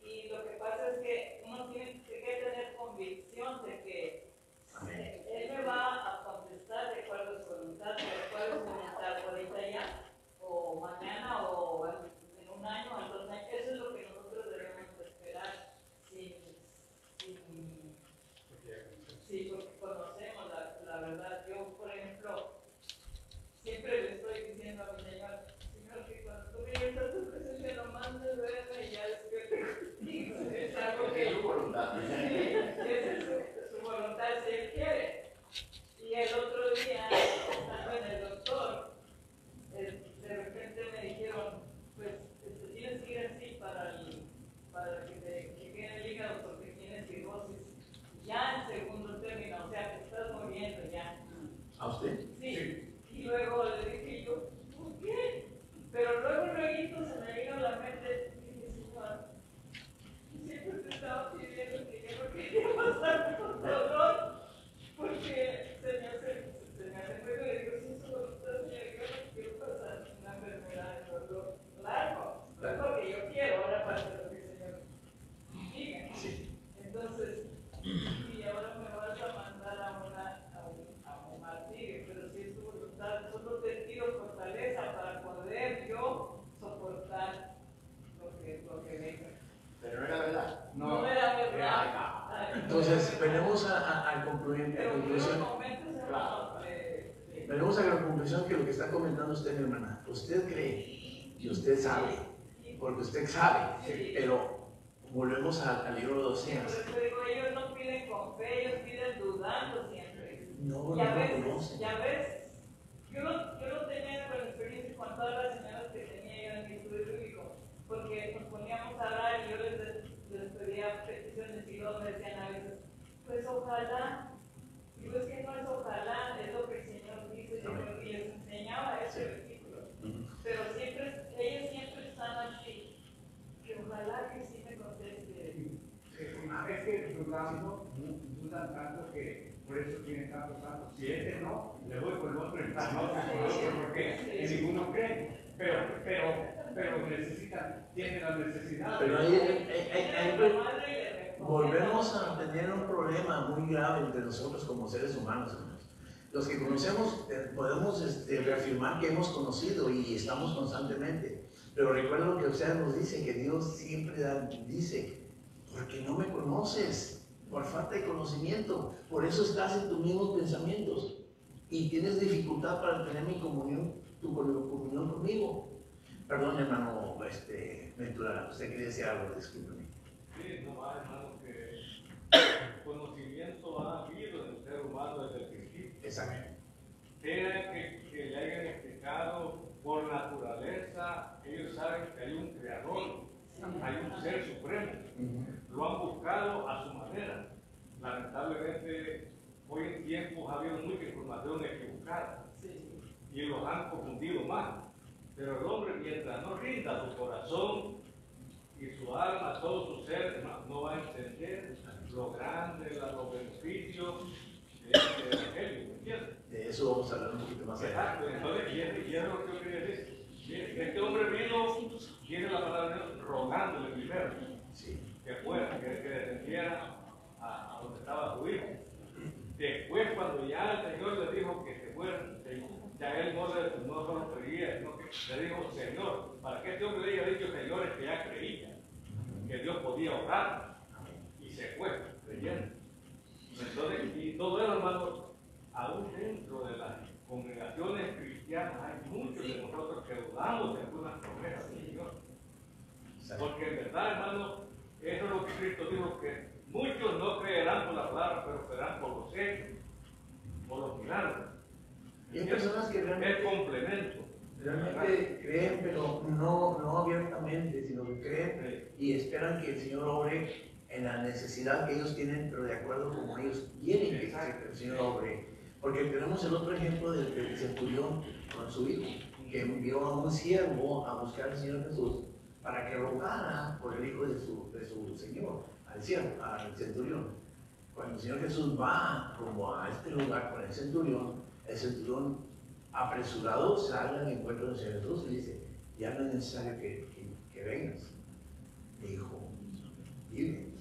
Y lo que pasa es que uno tiene que tener convicción de que Él me va a contestar de cuál es su voluntad, de cuál es su voluntad ahorita ya, o mañana, o en un año, o en 2 años. Eso es lo que nosotros debemos esperar, sí, porque conocemos la verdad. Yo, por ejemplo, siempre le estoy diciendo a mi Señor, que cuando tú vienes a tu presencia, no mandes verme y ya despierto contigo. Es algo que es su voluntad. esa es su voluntad si Él quiere. Y el otro día, estando en el doctor, de repente me dijeron, pues tienes que ir así para que te chequeen el hígado porque tienes cirrosis. Ya en segundo término, o sea, te estás muriendo ya. ¿A usted? Sí. Y luego le dije yo, ¿por qué? Pero luego se me vino a la mente, dije, Señor, siempre te estaba pidiendo que yo no quería pasar por dolor, porque se me hace muy y digo, si eso lo está Señor, yo no quiero pasar una enfermedad de dolor largo, no es lo que yo quiero, ahora pasa lo que el Señor diga. Sí. Entonces, y ahora me vas a mandar a un martirio, pero si es tu voluntad, solo te pido fortaleza para poder yo soportar lo que venga. Pero no era verdad. No era verdad. Entonces, venimos a concluir. Pero en conclusión. momentos, hermano, Venimos a la conclusión que lo que está comentando usted, mi hermana, usted cree y usted sabe, porque usted sabe, pero volvemos al libro de por Oseas. eso digo, ellos no piden con fe, ellos piden dudando siempre. No Ya lo ves, conocen. yo no tenía la experiencia con todas las señoras que tenía yo en mi estudio bíblico, porque nos poníamos a hablar y yo les pedía peticiones y luego me decían a veces, pues ojalá, digo, es que no es ojalá, es lo que el Señor dice, y les enseñaba ese versículo, pero ellos siempre están así, que ojalá que sí me conteste. Es que dudan tanto que por eso tienen tantos santos. Si este no, le voy con el otro, el otro, porque ninguno cree. Pero necesitan, tienen la necesidad. Pero volvemos a tener un problema muy grave entre nosotros como seres humanos, hermanos. Los que conocemos podemos reafirmar que hemos conocido y estamos constantemente. Pero recuerda lo que usted nos dice, que Dios siempre dice, porque no me conoces, por falta de conocimiento. Por eso estás en tus mismos pensamientos y tienes dificultad para tener mi comunión, tu comunión conmigo. Perdón, hermano Ventura, usted quería decir algo, discúlpeme. Sí, no más, hermano, que el conocimiento ha habido en el ser humano desde el principio. Exacto. Sea que le hayan explicado por naturaleza, ellos saben que hay un creador, hay un ser supremo. Lo han buscado a su manera. Lamentablemente, hoy en tiempos ha habido mucha información equivocada y los han confundido más. Pero el hombre, mientras no rinda su corazón y su alma, todo su ser, no va a entender lo grande, los beneficios de este evangelio, ¿me entiendes? De eso vamos a hablar un poquito más adelante. Exacto, entonces, y es lo que yo quería decir. Mire, este hombre vino, tiene la palabra rogándole primero Sí. que fuera, que defendiera a donde estaba su hijo. Después, cuando ya el Señor le dijo que se fueran, ya él no solo creía, sino que le dijo, Señor, para que este hombre le haya dicho, señores, que ya creía que Dios podía orar, y se fue creyendo. Entonces, y todo eso, hermano, aún dentro de las congregaciones cristianas hay muchos de nosotros que dudamos de algunas promesas del Señor. Porque en verdad, hermano, eso es lo que Cristo dijo, que muchos no creerán por la palabra, pero creerán por los hechos, por los milagros. Y hay personas que Es realmente complemento. creen, pero no abiertamente, sino que creen y esperan que el Señor obre en la necesidad que ellos tienen, pero de acuerdo como ellos quieren que el Señor obre. Porque tenemos el otro ejemplo del centurión con su hijo, que envió a un siervo a buscar al Señor Jesús para que rogara por el hijo de su Señor, al siervo, al centurión. Cuando el Señor Jesús va como a este lugar con el centurión apresurado sale al encuentro del Señor Jesús y dice, ya no es necesario que vengas. Le dijo, dime.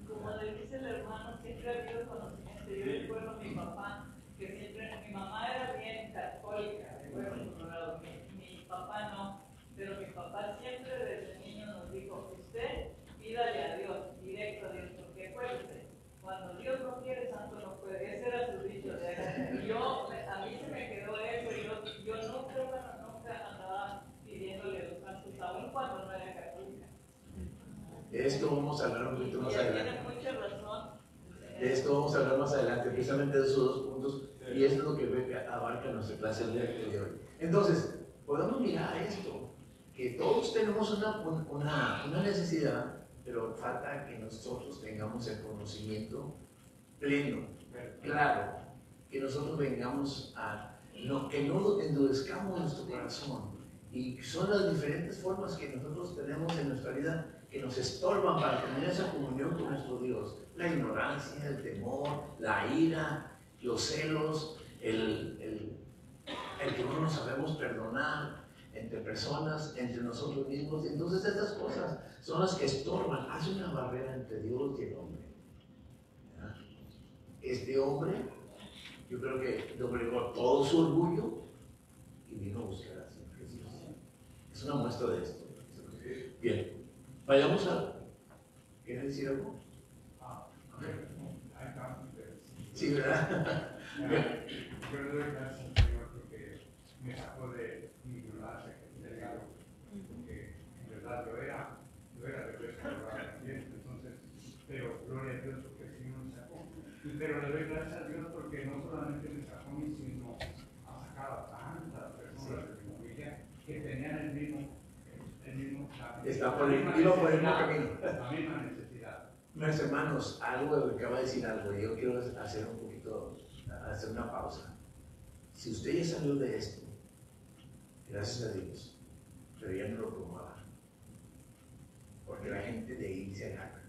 Como le dice el hermano, siempre ha habido conocimiento. Yo recuerdo a mi papá, que siempre, mi mamá era bien católica, de huevo colorado, mi papá no, pero mi papá siempre desde niño nos dijo, usted pídale a Dios, directo a Dios, porque acuérdese, cuando Dios no quiere, santo no puede. Ese era su dicho de él. A mí se me quedó eso, y yo nunca andaba pidiéndole los santos, aún cuando no era católica. De esto vamos a hablar un poquito más adelante. Tiene mucha razón. De esto vamos a hablar más adelante, precisamente de esos dos puntos, y eso es lo que abarca nuestra clase el día de hoy. Entonces, podemos mirar esto, que todos tenemos una necesidad, pero falta que nosotros tengamos el conocimiento pleno, claro, que nosotros vengamos que no endurezcamos nuestro corazón. Y son las diferentes formas que nosotros tenemos en nuestra vida que nos estorban para tener esa comunión con nuestro Dios. La ignorancia, el temor, la ira, los celos, el que no nos sabemos perdonar entre personas, entre nosotros mismos. Entonces estas cosas son las que estorban, hace una barrera entre Dios y el hombre. ¿verdad? Este hombre, yo creo que doblegó todo su orgullo y vino a buscar a Jesús. Es una muestra de esto. Bien, vayamos a... ¿Quieres decir algo? Sí, ¿verdad? Yo le doy gracias al Señor porque me sacó de mi ignorancia que tenía algo, porque en verdad yo era de pescar también, entonces, pero gloria a Dios porque el Señor me sacó. Pero le doy gracias a Dios porque no solamente me sacó a mí, sino ha sacado a tantas personas de mi familia que tenían el mismo Está por el mismo camino. La misma necesidad. Mis hermanos, algo acaba de decir algo, y yo quiero hacer una pausa. Si usted ya salió de esto, gracias a Dios, pero ya no lo promueva, porque la gente de ahí se agarra.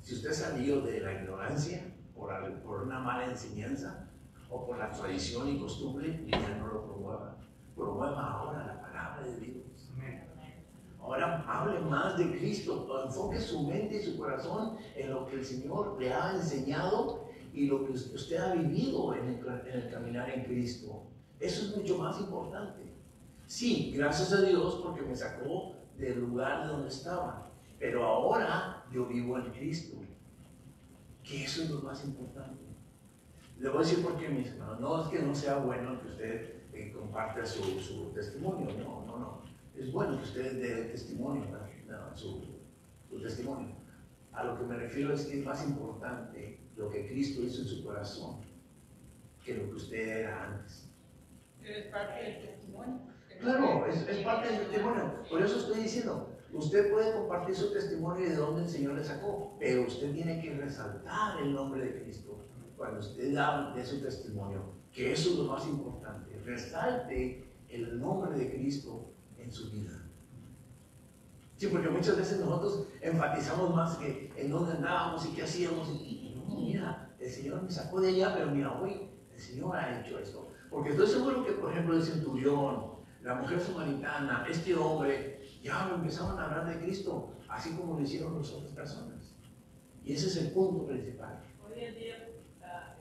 Si usted salió de la ignorancia por una mala enseñanza o por la tradición y costumbre, ya no lo promueva. Promueva ahora la palabra de Dios. Ahora hable más de Cristo, enfoque su mente y su corazón en lo que el Señor le ha enseñado y lo que usted ha vivido en el caminar en Cristo. Eso es mucho más importante. Sí, gracias a Dios porque me sacó del lugar donde estaba, pero ahora yo vivo en Cristo, que eso es lo más importante. Le voy a decir por qué, mis hermanos, no es que no sea bueno que usted comparta su testimonio, no. Es bueno que usted dé testimonio, su testimonio. A lo que me refiero es que es más importante lo que Cristo hizo en su corazón que lo que usted era antes. Pero es parte del testimonio. Claro, es parte del testimonio. Por eso estoy diciendo, usted puede compartir su testimonio y de dónde el Señor le sacó, pero usted tiene que resaltar el nombre de Cristo cuando usted habla de su testimonio, que eso es lo más importante. Resalte el nombre de Cristo en su vida. Sí, porque muchas veces nosotros enfatizamos más que en dónde andábamos y qué hacíamos. Y no, mira, el Señor me sacó de allá, pero mira, hoy el Señor ha hecho esto. Porque estoy seguro que, por ejemplo, el centurión, la mujer samaritana, este hombre, ya empezaban a hablar de Cristo, así como lo hicieron las otras personas. Y ese es el punto principal. Hoy en día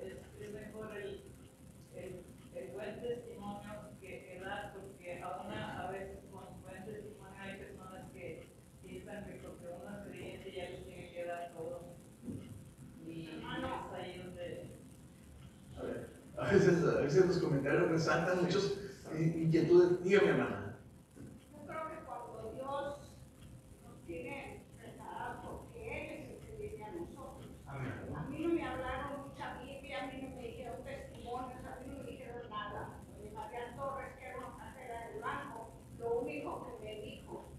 es mejor el buen testimonio que dar, porque a veces con buen testimonio hay personas que piensan que porque uno es creyente ya les tiene que dar todo. Y es ahí donde... A veces los comentarios resaltan muchas inquietudes. Dígame, hermana. Yo creo que cuando Dios nos tiene preparados, porque Él es el que viene a nosotros. A mí no me hablaron mucha Biblia, a mí no me dijeron testimonios, a mí no me dijeron nada. María Torres, que era una carrera del banco, lo único que me dijo: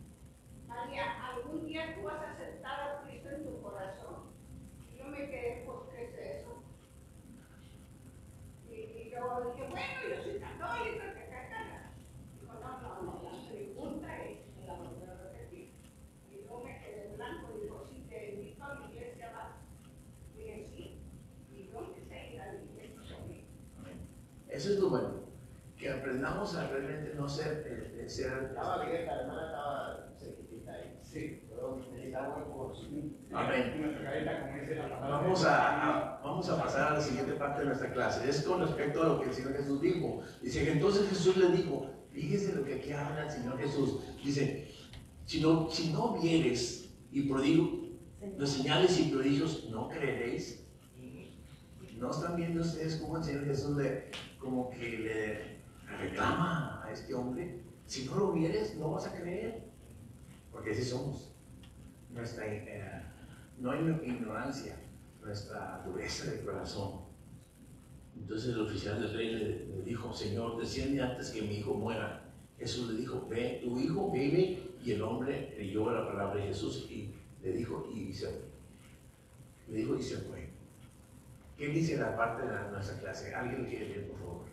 María, algún día tú vas a aceptar a Cristo en tu corazón. Y yo me quedé, pues, ¿qué es eso? Y yo dije, bueno, yo soy católica, que dijo, no, la pregunta es, me la volví a repetir. Y yo me quedé en blanco, dijo, si te invito a la iglesia, vas. Dije, sí. Y yo empecé a ir a la iglesia conmigo. Eso es lo bueno, que aprendamos a realmente no ser... Estaba bien, la hermana estaba cerquita ahí. Sí, pero necesitaba un curso. Amén. Vamos a pasar a la siguiente parte de nuestra clase. Es con respecto a lo que el Señor Jesús dijo. Dice que entonces Jesús le dijo, fíjese lo que aquí habla el Señor Jesús. Dice, si no vieres y los señales y prodigios, ¿no creeréis? ¿No están viendo ustedes cómo el Señor Jesús como que le reclama a este hombre? Si no lo vieres, no vas a creer. Porque así somos. No hay ignorancia, nuestra dureza de corazón. Entonces el oficial del rey le dijo, Señor, desciende antes que mi hijo muera. Jesús le dijo, ve, tu hijo vive. Y el hombre creyó la palabra de Jesús y le dijo, y se fue. Le dijo, y se fue. ¿Qué dice la parte de nuestra clase? Alguien quiere leer, por favor.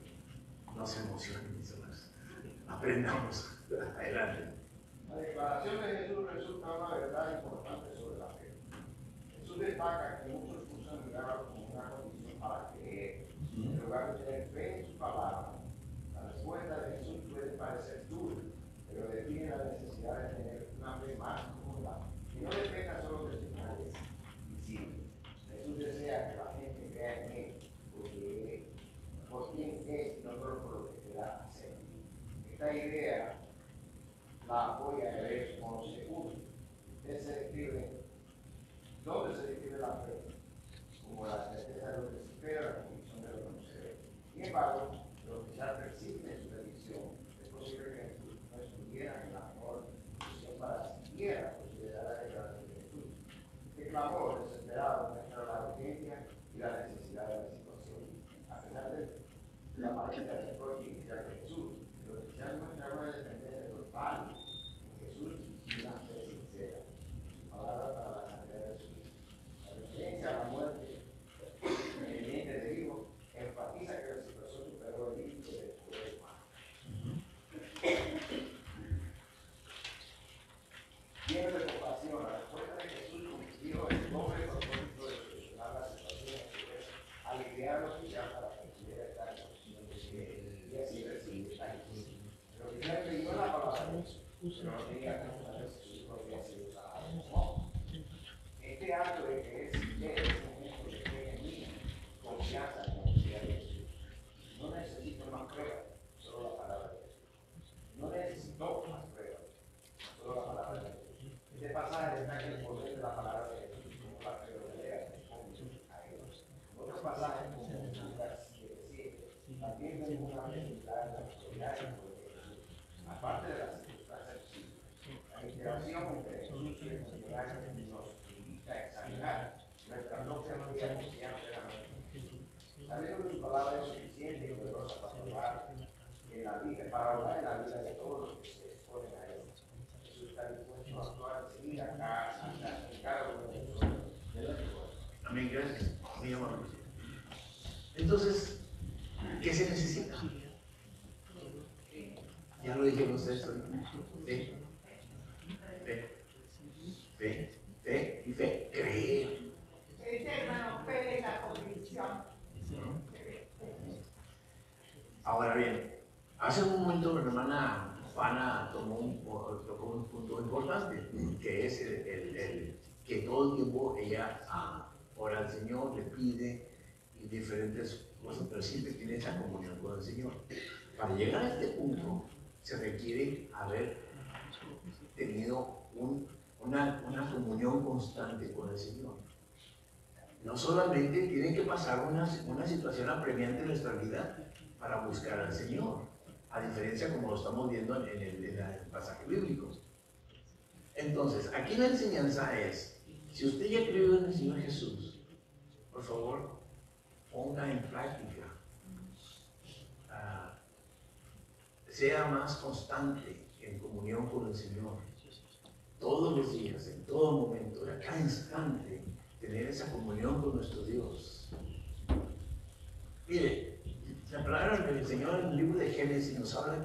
No se emocionen, mis hermanos. Aprendamos. Adelante. La declaración de Jesús resulta una verdad importante sobre la fe. Jesús destaca que muchos usan el milagro como una condición para creer, en lugar de tener fe en su palabra. La respuesta de Jesús puede parecer dura, pero define la necesidad de tener una fe más profunda, que no dependa solo de señales visibles. Jesús desea que la gente crea en Él, por quién es y no solo por lo que pueda hacer. Esta idea la voy a leer con seguro. ¿Dónde se describe la fe? Como la certeza de lo que se espera, la convicción de lo que no se ve. Sin embargo, los que ya perciben su predicción, es posible que no estuvieran en la mejor posición para siquiera considerar la declaración de Jesús. Este clamor desesperado muestra la urgencia y la necesidad de la situación. A pesar de la apariencia de inicial de Jesús, los cristianos muestran una dependencia total en Jesús y una fe sincera. Su palabra para la santidad de su vida. La referencia a la muerte inminente del Hijo enfatiza que la situación superó el límite del poder humano. Lleno de compasión, la respuesta de Jesús cumplió el doble propósito de solucionar la situación al aliviarlos y ya para que pudiera estar en posición de que y así recibir la justicia. Pero que ya creyó la palabra de Jesús, pero no tenía que saber si su hijo había sido usado o no. Este acto de que es un ejemplo de fe en mí, confianza en la autoridad de Jesús. No necesito más pruebas, solo la palabra de Jesús. No necesito más pruebas, solo la palabra de Jesús. Este pasaje destaca el poder de la palabra de Jesús como la prioridad a Dios. Otros pasajes como Lucas 7:7 también vemos una necesidad de la autoridad y el poder de Jesús, aparte de las circunstancias físicas. La interacción entre Jesús y el comunidad nos invita a examinar nuestra propia vida confianza en la mente. Sabiendo que su palabra es suficiente y poderosa para obrar en la vida de todos los que se exponen a él. Jesús está dispuesto a actuar enseguida en cada uno de nosotros. Amén, gracias. Muy amable. Entonces, ¿qué se necesita? Ya lo dijeron ustedes ahorita. Sí. Fe y fe. Creer. Ese hermano fe es la convicción. Ahora bien, hace un momento la hermana Juana tocó un punto importante, que es el que todo el tiempo ella ora al Señor, le pide y diferentes cosas, pero siempre tiene esa comunión con el Señor. Para llegar a este punto se requiere haber tenido una comunión constante con el Señor. No solamente tiene que pasar una situación apremiante en nuestra vida para buscar al Señor, a diferencia como lo estamos viendo en el pasaje bíblico. Entonces, aquí la enseñanza es, si usted ya creyó en el Señor Jesús, por favor, ponga en práctica, sea más constante en comunión con el Señor, todos los días, en todo momento, a cada instante, tener esa comunión con nuestro Dios. Mire, la palabra del Señor en el libro de Génesis nos habla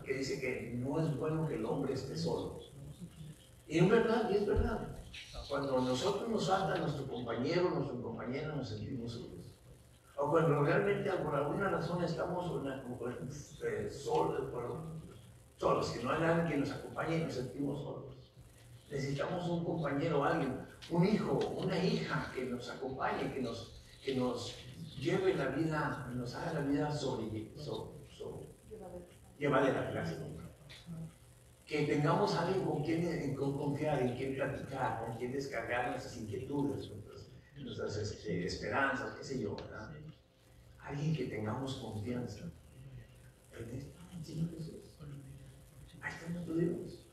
que dice que no es bueno que el hombre esté solo. Y es verdad, Cuando nosotros nos falta nuestro compañero, nuestra compañera, nos sentimos solos. O cuando realmente por alguna razón estamos solos, que no hay nadie que nos acompañe y nos sentimos solos. Necesitamos un compañero, alguien, un hijo, una hija que nos acompañe, que nos lleve la vida, nos haga la vida llevadera, gracias. Que tengamos a alguien con quien confiar, en quien platicar, con quien descargar nuestras inquietudes, nuestras esperanzas, qué sé yo, ¿verdad? Alguien que tengamos confianza. En Señor Jesús. Ahí está nuestro Dios.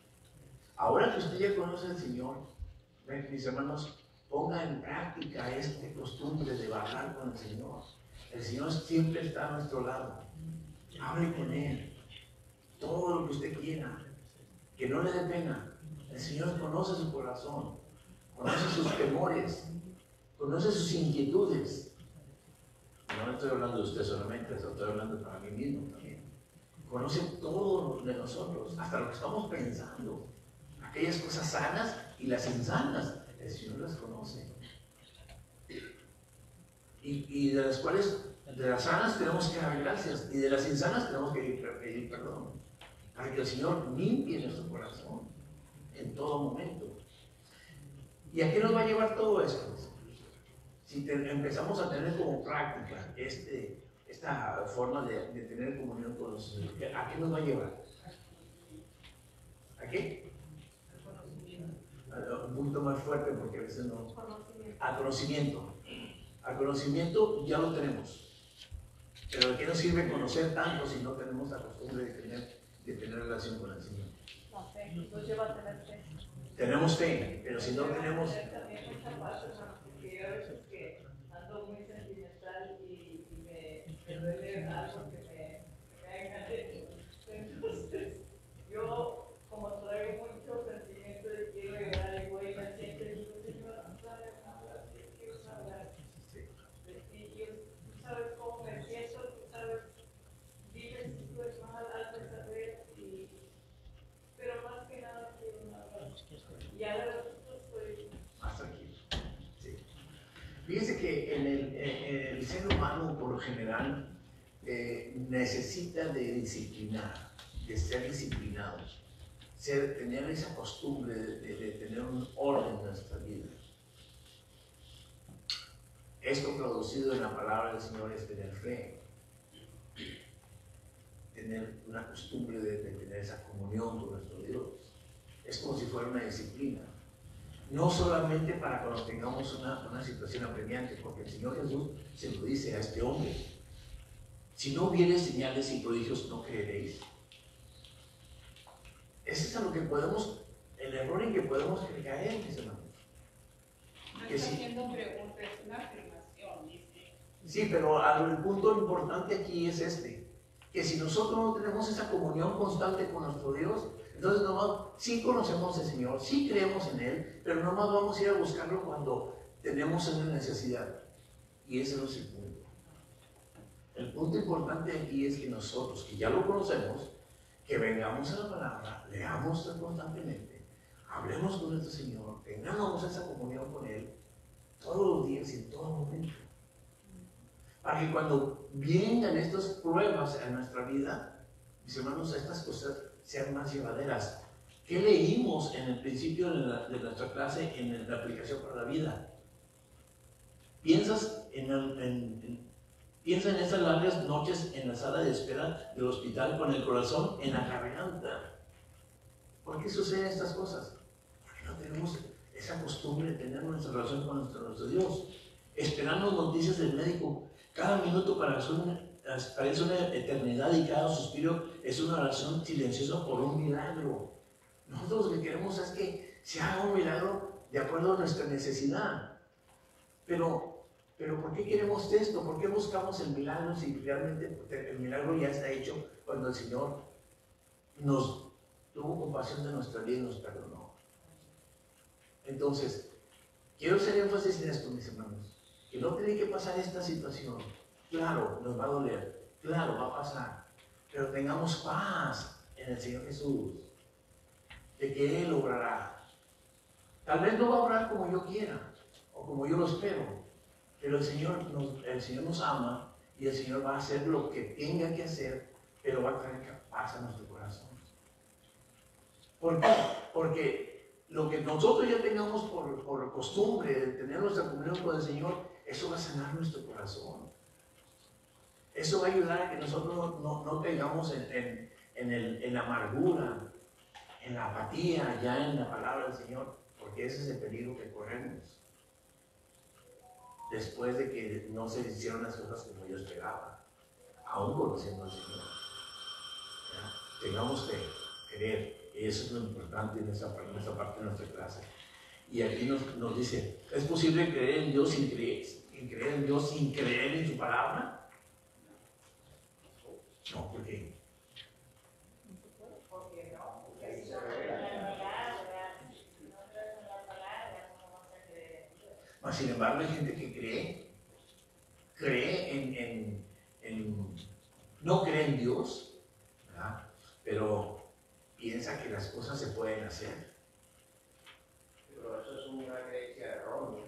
Ahora que usted ya conoce al Señor, mis hermanos, ponga en práctica esta costumbre de hablar con el Señor. El Señor siempre está a nuestro lado. Hable con Él. Todo lo que usted quiera. Que no le dé pena. El Señor conoce su corazón. Conoce sus temores. Conoce sus inquietudes. No estoy hablando de usted solamente, estoy hablando para mí mismo también. Conoce todo de nosotros, hasta lo que estamos pensando. Aquellas cosas sanas y las insanas. El Señor las conoce. Y de las cuales, de las sanas tenemos que dar gracias, y de las insanas tenemos que pedir perdón, para que el Señor limpie nuestro corazón en todo momento. ¿Y a qué nos va a llevar todo esto? Si empezamos a tener como práctica esta forma de tener comunión con los Señor, ¿a qué nos va a llevar? ¿A qué? Un poquito más fuerte porque a veces no. Al conocimiento. Al conocimiento ya lo tenemos. Pero ¿de qué nos sirve conocer tanto si no tenemos la costumbre de tener relación con el Señor? La fe nos lleva a tener fe. Tenemos fe, pero si no tenemos... También mucha paz, hermano, porque yo a veces que ando muy sentimental y me duele algo que me haga hecho. Entonces, yo, como traigo mucho sentimiento de quiero llorar y voy y me siento y digo, Señor, no sabes nada, quiero hablar. Y tú sabes cómo me siento, tú sabes, vives y tú es mal al saber, pero más que nada quiero hablar. Y ahora estoy más tranquilo. Sí. Fíjense que en el ser humano, por lo general, necesita de disciplinar, de ser disciplinado, tener esa costumbre de tener un orden en nuestra vida. Esto traducido en la palabra del Señor es tener fe, tener una costumbre de tener esa comunión con nuestro Dios. Es como si fuera una disciplina. No solamente para cuando tengamos una situación apremiante, porque el Señor Jesús se lo dice a este hombre: si no hubiere señales y prodigios, no creeréis. Ese es a lo que podemos, el error en que podemos caer, mis hermanos. No está haciendo preguntas, es una afirmación, dice. Sí, pero el punto importante aquí es que si nosotros no tenemos esa comunión constante con nuestro Dios, entonces sí conocemos al Señor, sí creemos en Él, pero nomás vamos a ir a buscarlo cuando tenemos una necesidad. Y ese no es el punto. El punto importante aquí es que nosotros, que ya lo conocemos, que vengamos a la palabra, leamos constantemente, hablemos con nuestro Señor, tengamos esa comunión con Él todos los días y en todo momento. Para que cuando vengan estas pruebas en nuestra vida, mis hermanos, estas cosas sean más llevaderas. ¿Qué leímos en el principio de nuestra clase en la aplicación para la vida? Piensa en esas largas noches en la sala de espera del hospital con el corazón en la garganta. ¿Por qué suceden estas cosas? Porque no tenemos esa costumbre de tener nuestra relación con nuestro Dios. Esperando noticias del médico. Cada minuto parece una eternidad y cada suspiro es una oración silenciosa por un milagro. Nosotros lo que queremos es que se haga un milagro de acuerdo a nuestra necesidad. Pero ¿por qué queremos esto? ¿Por qué buscamos el milagro si realmente el milagro ya está hecho cuando el Señor nos tuvo compasión de nuestra vida y nos perdonó? Entonces, quiero hacer énfasis en esto, mis hermanos, que no tiene que pasar esta situación. Claro, nos va a doler, claro, va a pasar, pero tengamos paz en el Señor Jesús, de que Él obrará. Tal vez no va a obrar como yo quiera, o como yo lo espero, pero el Señor nos ama y el Señor va a hacer lo que tenga que hacer, pero va a traer paz a nuestro corazón. ¿Por qué? Porque lo que nosotros ya tengamos por costumbre de tener nuestra comunión con el Señor, eso va a sanar nuestro corazón. Eso va a ayudar a que nosotros no caigamos en la amargura, en la apatía, ya en la palabra del Señor, porque ese es el peligro que corremos. Después de que no se hicieron las cosas como yo esperaba, aún conociendo al Señor. ¿Ya? Tengamos que creer, y eso es lo importante en esa parte de nuestra clase. Y aquí nos dice, ¿es posible creer en Dios sin creer en Dios sin creer en su palabra? No, ¿por qué? Porque no, porque si no creen en la palabra, no creen en la palabra, ¿cómo vas a creer en Dios? Mas, sin embargo, hay gente que cree no cree en Dios, ¿verdad? Pero piensa que las cosas se pueden hacer. Pero eso es una creencia errónea.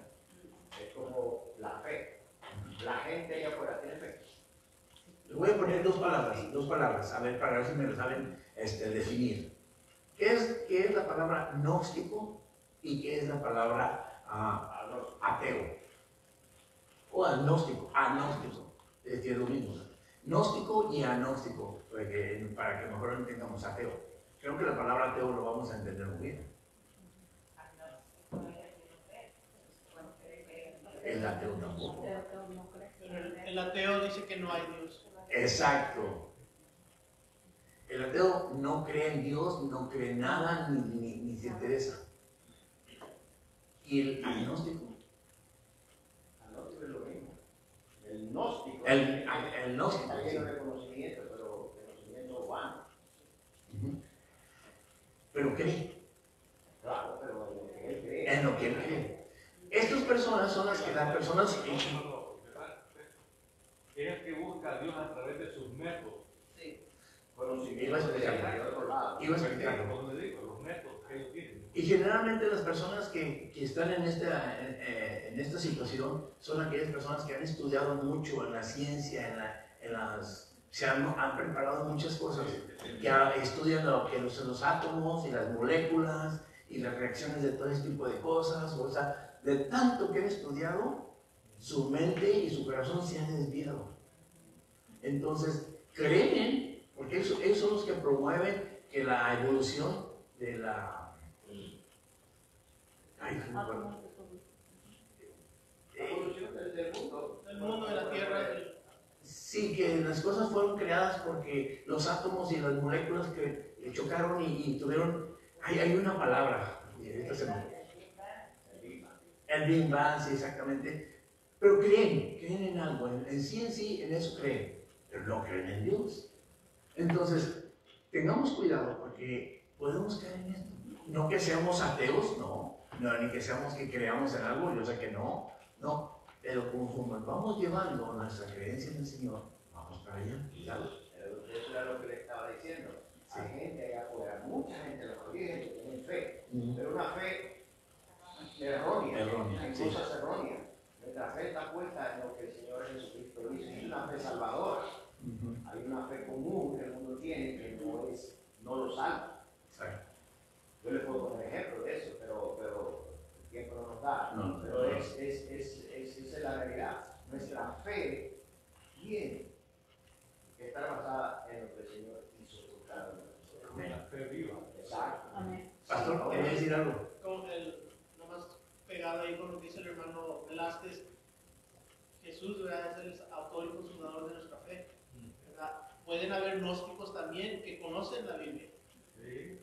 Es como la fe. La gente allá afuera tiene fe. Les voy a poner dos palabras, a ver, para ver si me lo saben definir. ¿Qué es la palabra gnóstico y qué es la palabra ateo? O agnóstico, es lo mismo. Gnóstico y agnóstico, para que mejor entendamos ateo. Creo que la palabra ateo lo vamos a entender muy bien. El ateo tampoco. El ateo dice que no hay Dios. Exacto. El ateo no cree en Dios, no cree en nada, ni se interesa. ¿Y el agnóstico? Agnóstico es lo mismo. El gnóstico. El gnóstico. Está lleno de conocimiento, pero conocimiento vano. Pero cree. Claro, pero en lo que él cree. En lo que él cree. Estas personas son las personas Es el que busca a Dios a través de sus métodos. Sí. Iba a explicarlo. Como le digo, los métodos que ellos tienen. Y generalmente las personas que están en esta situación son aquellas personas que han estudiado mucho en la ciencia, se han preparado muchas cosas, que estudian los átomos y las moléculas y las reacciones de todo ese tipo de cosas. O sea, de tanto que han estudiado, su mente y su corazón se han desviado. Entonces, creen, porque ellos son los que promueven que la evolución de la... El mundo de la Tierra. Sí, que las cosas fueron creadas porque los átomos y las moléculas que chocaron y tuvieron... Hay una palabra, el Big Bang, sí, exactamente. Pero creen en algo, en sí, en eso creen, pero no creen en Dios. Entonces, tengamos cuidado porque podemos caer en esto. No que seamos ateos, no, ni que seamos que creamos en algo, yo sé que no, pero conforme vamos llevando nuestra creencia en el Señor, vamos para allá, cuidado. Eso era lo que le estaba diciendo. Hay gente allá afuera, mucha gente, los que tienen fe, pero una fe errónea, en sí. cosas erróneas. Nuestra fe está puesta en lo que el Señor Jesucristo dice. Hay una fe salvadora, hay una fe común que el mundo tiene que no lo salva. Exacto. Yo le puedo poner ejemplos de eso, pero el tiempo no nos da. No, pero esa es la realidad. Nuestra fe tiene que estar basada en lo que el Señor hizo por cada uno de nosotros. La fe viva. Exacto. Amén. Pastor, ¿quería decir algo? Nomás pegado ahí con lo que dice el hermano Velázquez, Jesús, ¿verdad?, es el autor y consumador de nuestra fe, ¿verdad? Pueden haber gnósticos también que conocen la Biblia. Sí.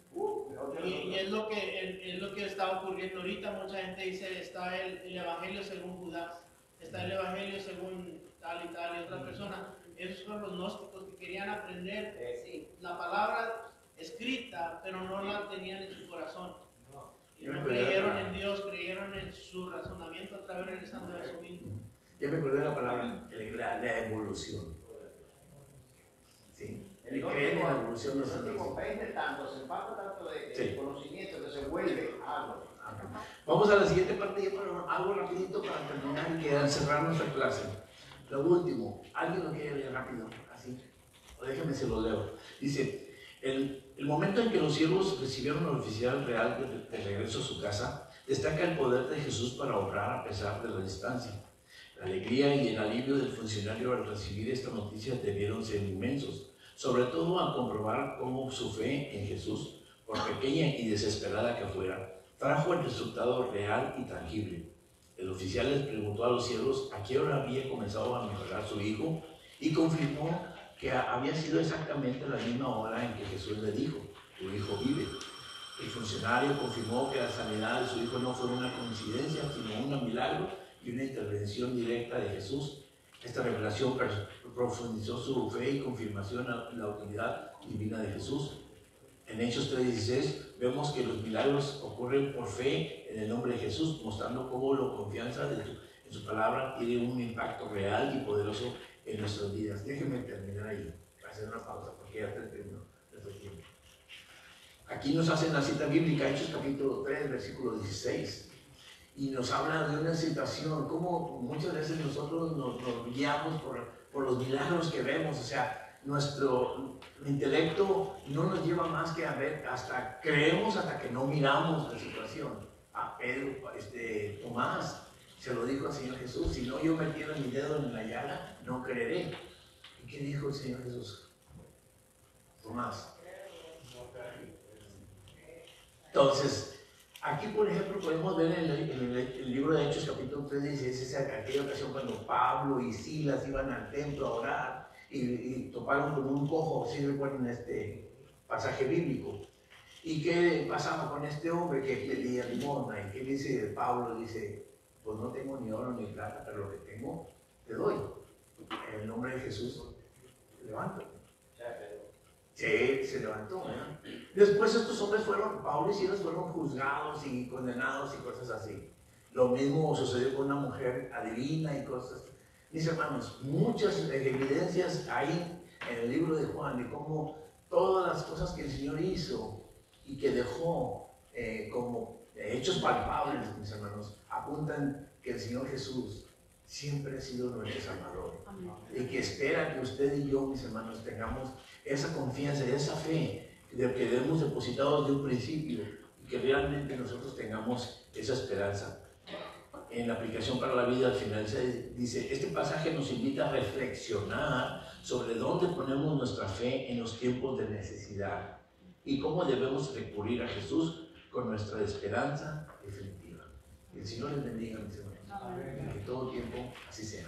Y es lo que está ocurriendo ahorita. Mucha gente dice, está el Evangelio según Judas, está el Evangelio según tal y tal y otra persona. Esos son los gnósticos que querían aprender la palabra escrita, pero no la tenían en su corazón. Y no creyeron en Dios, creyeron en su razonamiento, otra vez regresando a eso mismo. Ya me acordé de la palabra, la evolución. Sí. El creer en la evolución no se depende tanto, se empapa tanto de conocimiento que se vuelve algo. Vamos a la siguiente parte, ya para algo rapidito para terminar y quedar, cerrar nuestra clase. Lo último, alguien lo quiere leer rápido, así, o déjenme se lo leo. Dice, el momento en que los siervos recibieron al oficial real de regreso a su casa, destaca el poder de Jesús para obrar a pesar de la distancia. La alegría y el alivio del funcionario al recibir esta noticia debieron ser inmensos, sobre todo al comprobar cómo su fe en Jesús, por pequeña y desesperada que fuera, trajo el resultado real y tangible. El oficial les preguntó a los siervos a qué hora había comenzado a mejorar su hijo y confirmó que había sido exactamente la misma hora en que Jesús le dijo, tu hijo vive. El funcionario confirmó que la sanidad de su hijo no fue una coincidencia, sino un milagro y una intervención directa de Jesús. Esta revelación profundizó su fe y confirmación a la autoridad divina de Jesús. En Hechos 3:16 vemos que los milagros ocurren por fe en el nombre de Jesús, mostrando cómo la confianza en su palabra tiene un impacto real y poderoso en nuestras vidas. Déjenme terminar ahí, hacer una pausa, porque ya terminó nuestro tiempo. Aquí nos hacen la cita bíblica, Hechos capítulo 3, versículo 16. Y nos habla de una situación, como muchas veces nosotros nos guiamos por los milagros que vemos, o sea, nuestro intelecto no nos lleva más que a ver, creemos hasta que no miramos la situación. A Pedro, Tomás, se lo dijo al Señor Jesús, si no yo metiera mi dedo en la llaga, no creeré. ¿Y qué dijo el Señor Jesús? Tomás. Entonces, aquí, por ejemplo, podemos ver en el libro de Hechos, capítulo 3, dice, es aquella ocasión cuando Pablo y Silas iban al templo a orar y toparon con un cojo, si recuerdan este pasaje bíblico. ¿Y qué pasaba con este hombre que pedía limosna? ¿Y qué dice Pablo? Dice, pues no tengo ni oro ni plata, pero lo que tengo te doy. En el nombre de Jesús, levántate. Sí, se levantó. Después estos hombres Pablo y Silas fueron juzgados y condenados y cosas así. Lo mismo sucedió con una mujer adivina y cosas. Mis hermanos, muchas evidencias hay en el libro de Juan de cómo todas las cosas que el Señor hizo y que dejó como hechos palpables, mis hermanos, apuntan que el Señor Jesús siempre ha sido nuestro Salvador. Y que espera que usted y yo, mis hermanos, tengamos esa confianza y esa fe de que hemos depositado desde un principio y que realmente nosotros tengamos esa esperanza. En la aplicación para la vida al final se dice, este pasaje nos invita a reflexionar sobre dónde ponemos nuestra fe en los tiempos de necesidad y cómo debemos recurrir a Jesús con nuestra esperanza definitiva. Que el Señor les bendiga, mis hermanos. Que todo el tiempo así sea.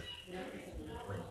Bueno.